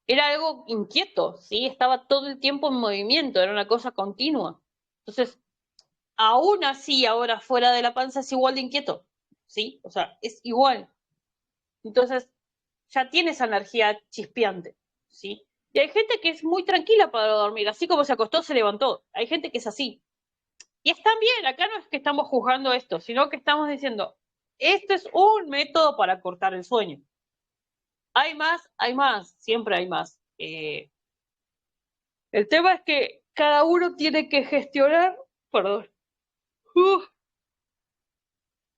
era algo inquieto, ¿sí? Estaba todo el tiempo en movimiento, era una cosa continua. Entonces, aún así, ahora fuera de la panza es igual de inquieto, ¿sí? O sea, es igual. Entonces, ya tiene esa energía chispeante, ¿sí? Y hay gente que es muy tranquila para dormir, así como se acostó, se levantó. Hay gente que es así. Y están bien, acá no es que estamos juzgando esto, sino que estamos diciendo, este es un método para cortar el sueño. Hay más, siempre hay más. El tema es que cada uno tiene que gestionar, perdón,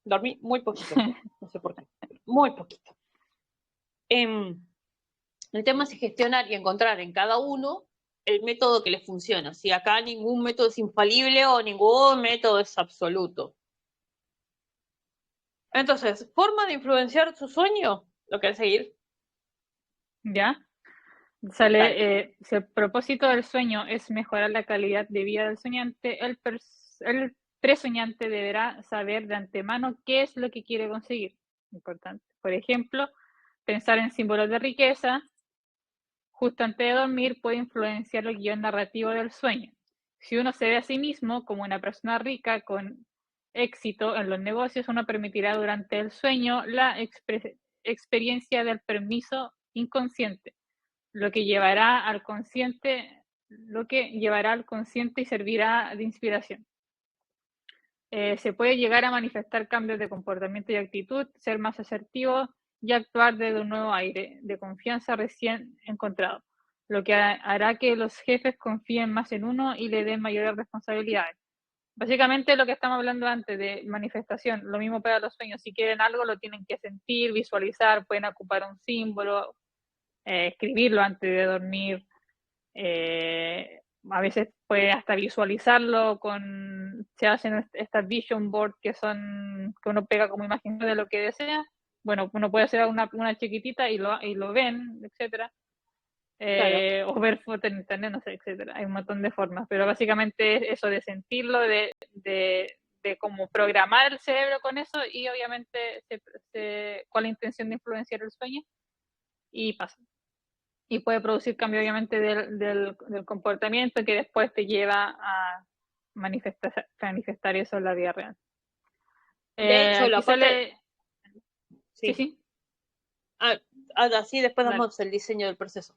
dormí muy poquito, no sé por qué, muy poquito. El tema es gestionar y encontrar en cada uno el método que les funciona. Si acá ningún método es infalible o ningún método es absoluto. Entonces, ¿forma de influenciar su sueño? ¿Lo querés seguir? ¿Ya? Dale. Sale, si el propósito del sueño es mejorar la calidad de vida del soñante, el presoñante deberá saber de antemano qué es lo que quiere conseguir. Importante. Por ejemplo, pensar en símbolos de riqueza justo antes de dormir puede influenciar el guión narrativo del sueño. Si uno se ve a sí mismo como una persona rica con éxito en los negocios, uno permitirá durante el sueño la experiencia del permiso inconsciente, lo que llevará al consciente y servirá de inspiración. Se puede llegar a manifestar cambios de comportamiento y actitud, ser más asertivo y actuar desde un nuevo aire de confianza recién encontrado, lo que hará que los jefes confíen más en uno y le den mayores responsabilidades. Básicamente lo que estamos hablando antes de manifestación, lo mismo para los sueños, si quieren algo lo tienen que sentir, visualizar, pueden ocupar un símbolo, escribirlo antes de dormir, a veces puede hasta visualizarlo se hacen estas vision board que uno pega como imagen de lo que desea. Bueno, uno puede hacer una chiquitita y lo ven, etcétera. Claro. O ver fotos en internet, no sé, etcétera. Hay un montón de formas, pero básicamente es eso de sentirlo, de cómo programar el cerebro con eso y obviamente con la intención de influenciar el sueño y pasa. Y puede producir cambio obviamente del comportamiento que después te lleva a manifestar eso en la vida real. De hecho, Aquí la parte... sale... Sí, Sí. sí. Así después Dale. damos el diseño del proceso.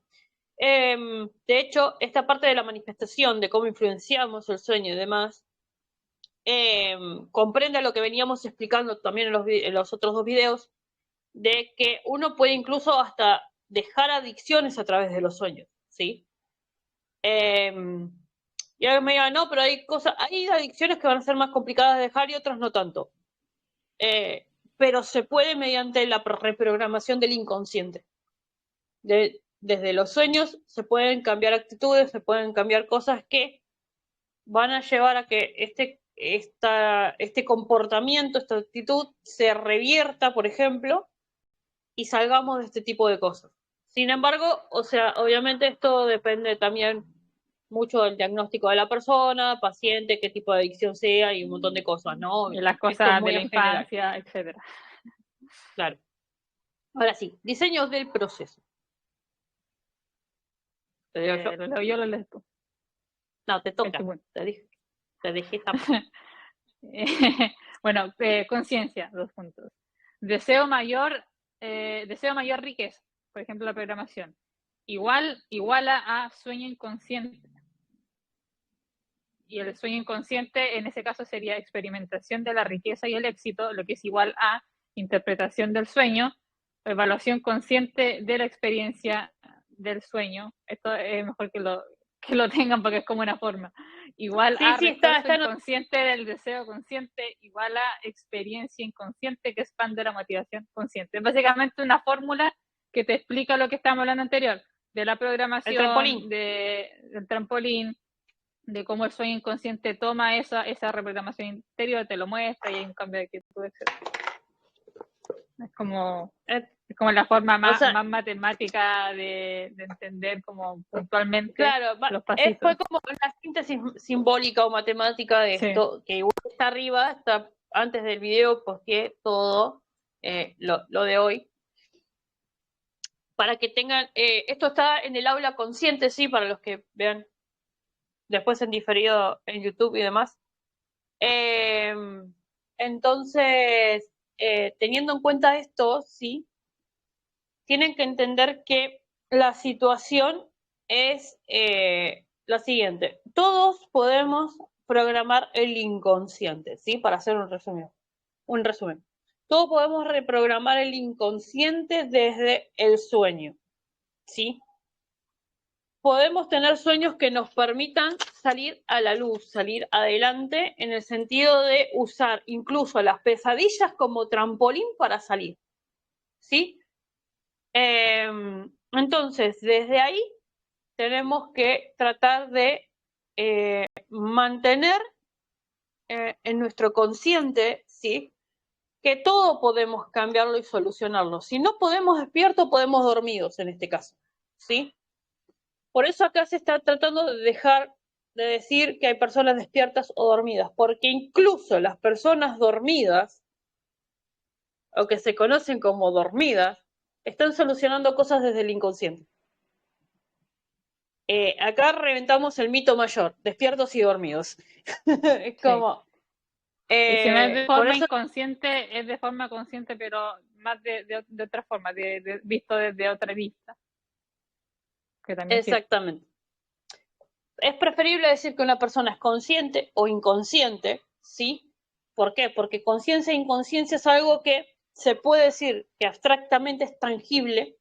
De hecho, esta parte de la manifestación, de cómo influenciamos el sueño y demás, comprende lo que veníamos explicando también en los otros dos videos, de que uno puede incluso hasta dejar adicciones a través de los sueños, ¿sí? Y a mí me digan, no, pero hay adicciones que van a ser más complicadas de dejar y otras no tanto. Pero se puede mediante la reprogramación del inconsciente. Desde los sueños se pueden cambiar actitudes, se pueden cambiar cosas que van a llevar a que este comportamiento, esta actitud se revierta, por ejemplo, y salgamos de este tipo de cosas. Sin embargo, o sea, obviamente esto depende también mucho del diagnóstico de la persona, paciente, qué tipo de adicción sea y un montón de cosas, ¿no? Y las Esto cosas de muy la en general, infancia, etcétera. claro. Ahora sí, diseños del proceso. ¿Te digo yo? Lo leo yo, lo lees tú. No, te toca. Bueno. Te dejé esta parte. Bueno, conciencia, 2 puntos. Deseo mayor riqueza, por ejemplo, la programación. Iguala a sueño inconsciente. Y el sueño inconsciente en ese caso sería experimentación de la riqueza y el éxito, lo que es igual a interpretación del sueño, evaluación consciente de la experiencia del sueño. Esto es mejor que lo tengan porque es como una forma. Igual Sí, a sí, refuerzo está inconsciente del deseo consciente, igual a experiencia inconsciente que expande la motivación consciente. Es básicamente una fórmula que te explica lo que estábamos hablando anterior, de la el programación, trampolín. del trampolín, de cómo el sueño inconsciente toma esa reprogramación interior, te lo muestra y hay un cambio de actitud, etc. Es como, Eh, es como la forma o más, sea, más matemática de entender como puntualmente claro, los fue pasitos. como una síntesis simbólica o matemática de Sí, esto, que igual está arriba, está antes del video, posteé todo lo de hoy, para que tengan, esto está en el aula consciente, sí, para los que vean después en diferido en YouTube y demás. Eh, entonces, teniendo en cuenta esto, sí, tienen que entender que la situación es la siguiente. Todos podemos programar el inconsciente, ¿sí? Para hacer un resumen. Todos podemos reprogramar el inconsciente desde el sueño, ¿sí? Podemos tener sueños que nos permitan salir a la luz, salir adelante, en el sentido de usar incluso las pesadillas como trampolín para salir, ¿sí? Entonces, desde ahí tenemos que tratar de mantener en nuestro consciente, ¿sí?, que todo podemos cambiarlo y solucionarlo. Si no podemos despiertos, podemos dormidos en este caso, ¿sí? Por eso acá se está tratando de dejar de decir que hay personas despiertas o dormidas, porque incluso las personas dormidas, o que se conocen como dormidas, están solucionando cosas desde el inconsciente. Acá reventamos el mito mayor, despiertos y dormidos. Es como... y si no es de forma eso, inconsciente, es de forma consciente, pero más de otra forma, visto desde otra vista. Que también exactamente. Es preferible decir que una persona es consciente o inconsciente, ¿sí? ¿Por qué? Porque conciencia e inconsciencia es algo que se puede decir que abstractamente es tangible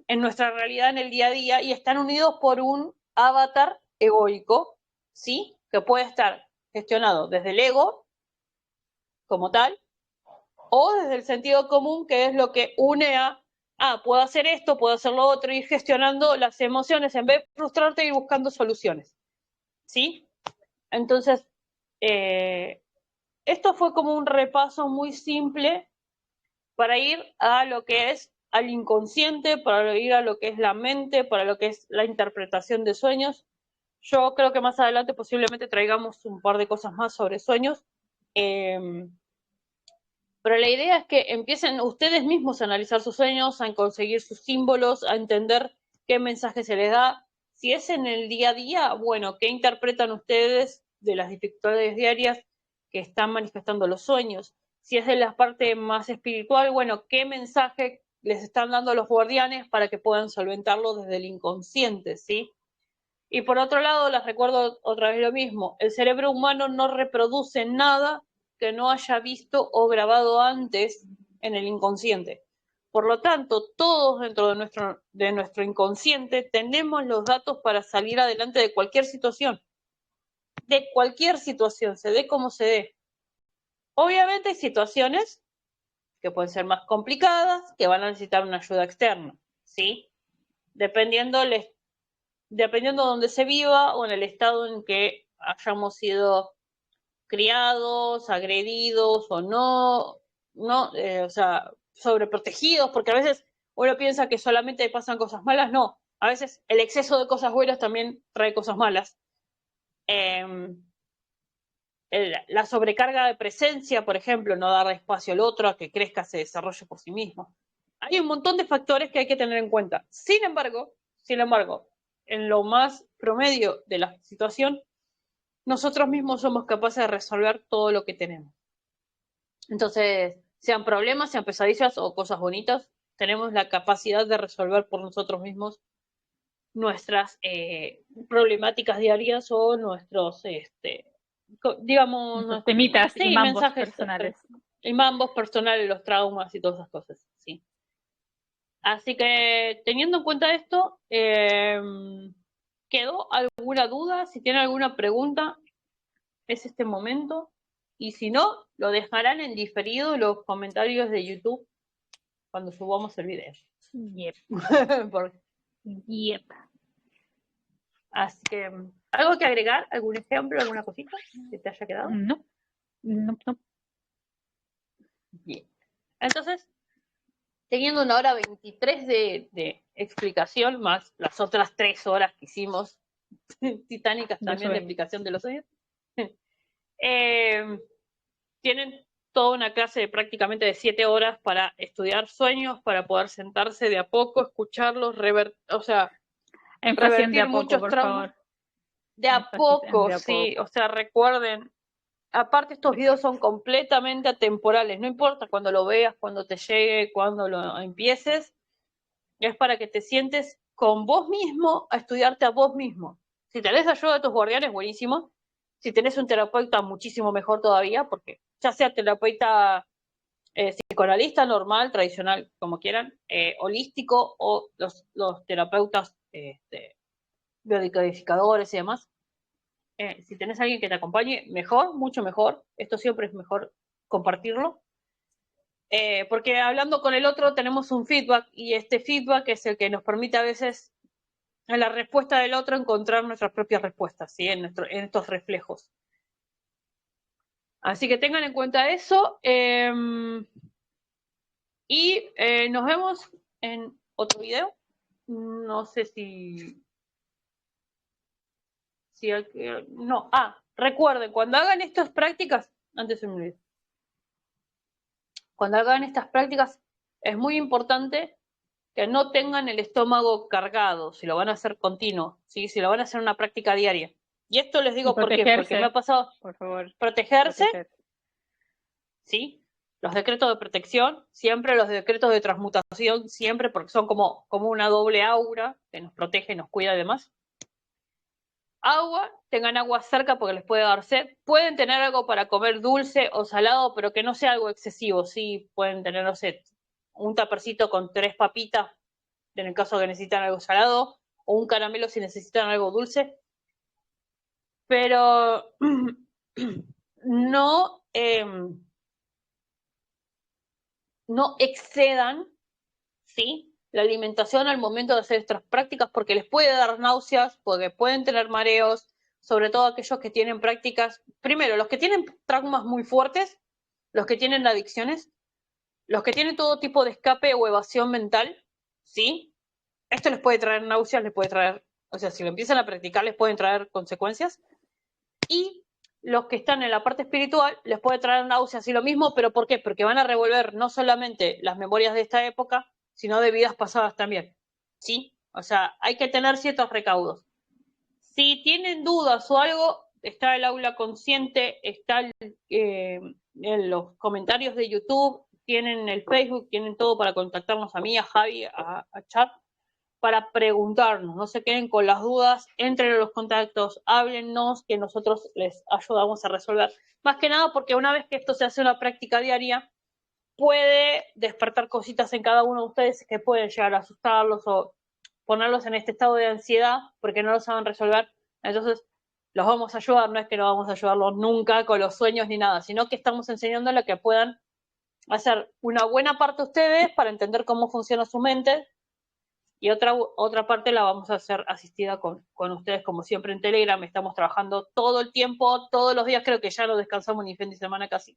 en nuestra realidad en el día a día y están unidos por un avatar egoico, ¿sí? Que puede estar gestionado desde el ego como tal o desde el sentido común, que es lo que une a, puedo hacer esto, puedo hacer lo otro, ir gestionando las emociones en vez de frustrarte y buscando soluciones, ¿sí? Entonces, esto fue como un repaso muy simple para ir a lo que es al inconsciente, para ir a lo que es la mente, para lo que es la interpretación de sueños. Yo creo que más adelante posiblemente traigamos un par de cosas más sobre sueños. Pero la idea es que empiecen ustedes mismos a analizar sus sueños, a conseguir sus símbolos, a entender qué mensaje se les da. Si es en el día a día, bueno, ¿qué interpretan ustedes de las dificultades diarias que están manifestando los sueños? Si es de la parte más espiritual, bueno, ¿qué mensaje les están dando los guardianes para que puedan solventarlo desde el inconsciente, ¿sí? Y por otro lado, les recuerdo otra vez lo mismo, el cerebro humano no reproduce nada que no haya visto o grabado antes en el inconsciente. Por lo tanto, todos dentro de nuestro inconsciente tenemos los datos para salir adelante de cualquier situación. De cualquier situación, se dé como se dé. Obviamente hay situaciones que pueden ser más complicadas, que van a necesitar una ayuda externa, ¿sí? Dependiendo de dónde se viva o en el estado en que hayamos sido criados, agredidos o no, o sea, sobreprotegidos, porque a veces uno piensa que solamente pasan cosas malas, no, a veces el exceso de cosas buenas también trae cosas malas. La sobrecarga de presencia, por ejemplo, no dar espacio al otro a que crezca, se desarrolle por sí mismo. Hay un montón de factores que hay que tener en cuenta. Sin embargo, en lo más promedio de la situación, nosotros mismos somos capaces de resolver todo lo que tenemos. Entonces, sean problemas, sean pesadillas o cosas bonitas, tenemos la capacidad de resolver por nosotros mismos nuestras problemáticas diarias o nuestros, digamos, nuestros temitas y mambos mensajes personales. Y mambos personales, los traumas y todas esas cosas, sí. Así que, teniendo en cuenta esto, ¿quedó alguna duda? Si tienen alguna pregunta, es este momento. Y si no, lo dejarán en diferido en los comentarios de YouTube cuando subamos el video. Yep. Yep. Así que, ¿algo que agregar? ¿Algún ejemplo? ¿Alguna cosita que te haya quedado? No. Bien. Entonces, teniendo 1 hora 23 de explicación, más las otras 3 horas que hicimos, titánicas también, de explicación de los sueños, tienen toda una clase de prácticamente de 7 horas para estudiar sueños, para poder sentarse de a poco, escucharlos, revertir muchos traumas. De a poco, sí, o sea, recuerden, aparte estos videos son completamente atemporales, no importa cuando lo veas, cuando te llegue, cuando lo empieces, es para que te sientes con vos mismo a estudiarte a vos mismo. Si tenés ayuda de tus guardianes, buenísimo. Si tenés un terapeuta, muchísimo mejor todavía, porque ya sea terapeuta psicoanalista normal, tradicional, como quieran, holístico o los terapeutas biodecodificadores y demás. Si tenés a alguien que te acompañe, mejor, mucho mejor. Esto siempre es mejor compartirlo. Porque hablando con el otro tenemos un feedback y este feedback es el que nos permite a veces en la respuesta del otro encontrar nuestras propias respuestas, ¿sí? En estos reflejos. Así que tengan en cuenta eso. Y nos vemos en otro video. No sé si no. Recuerden, cuando hagan estas prácticas, antes se me olvidó. Cuando hagan estas prácticas, es muy importante que no tengan el estómago cargado, si lo van a hacer continuo, ¿sí? Si lo van a hacer una práctica diaria. Y esto les digo por qué, porque me ha pasado, por favor, protegerse, ¿sí? Los decretos de protección, siempre los decretos de transmutación, siempre, porque son como una doble aura que nos protege, nos cuida y demás. Agua, tengan agua cerca porque les puede dar sed. Pueden tener algo para comer dulce o salado, pero que no sea algo excesivo, sí, pueden tener, no sé, un tapercito con 3 papitas, en el caso que necesitan algo salado, o un caramelo si necesitan algo dulce. Pero no excedan, ¿sí? La alimentación al momento de hacer estas prácticas porque les puede dar náuseas, porque pueden tener mareos, sobre todo aquellos que tienen prácticas, primero, los que tienen traumas muy fuertes, los que tienen adicciones, los que tienen todo tipo de escape o evasión mental, ¿sí? Esto les puede traer náuseas, les puede traer, o sea, si lo empiezan a practicar les pueden traer consecuencias. Y los que están en la parte espiritual les puede traer náuseas y lo mismo, pero ¿por qué? Porque van a revolver no solamente las memorias de esta época, sino de vidas pasadas también, ¿sí? O sea, hay que tener ciertos recaudos. Si tienen dudas o algo, está el aula consciente, está en los comentarios de YouTube, tienen el Facebook, tienen todo para contactarnos a mí, a Javi, a Chat, para preguntarnos, no se queden con las dudas, entren en los contactos, háblennos, que nosotros les ayudamos a resolver. Más que nada porque una vez que esto se hace una práctica diaria, puede despertar cositas en cada uno de ustedes que pueden llegar a asustarlos o ponerlos en este estado de ansiedad porque no lo saben resolver. Entonces, los vamos a ayudar, no es que no vamos a ayudarlos nunca con los sueños ni nada, sino que estamos enseñándoles que puedan hacer una buena parte ustedes para entender cómo funciona su mente y otra parte la vamos a hacer asistida con ustedes, como siempre en Telegram. Estamos trabajando todo el tiempo, todos los días, creo que ya no descansamos ni fin de semana casi.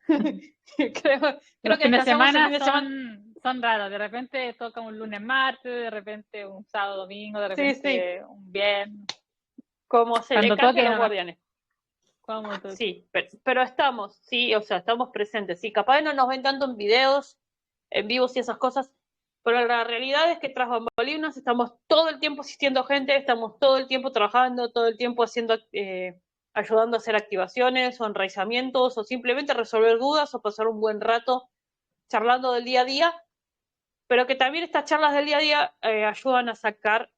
creo los que fines de semana semana son raros, de repente toca un lunes, martes, de repente un sábado, domingo, de repente un viernes. Como se le cante a los guardianes. Sí, pero estamos, sí, o sea, estamos presentes. Sí, capaz no nos ven tanto en videos, en vivos y esas cosas, pero la realidad es que tras bambalinas estamos todo el tiempo asistiendo a gente, estamos todo el tiempo trabajando, todo el tiempo haciendo, ayudando a hacer activaciones o enraizamientos o simplemente resolver dudas o pasar un buen rato charlando del día a día, pero que también estas charlas del día a día ayudan a sacar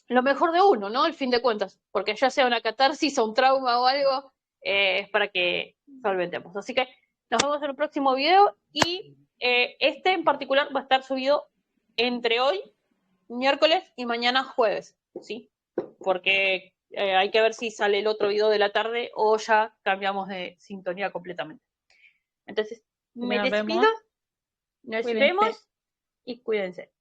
lo mejor de uno, ¿no? Al fin de cuentas, porque ya sea una catarsis o un trauma o algo, es para que solventemos. Así que nos vemos en el próximo video y este en particular va a estar subido entre hoy, miércoles, y mañana jueves, ¿sí? Porque hay que ver si sale el otro video de la tarde o ya cambiamos de sintonía completamente. Entonces, me despido, nos vemos y cuídense.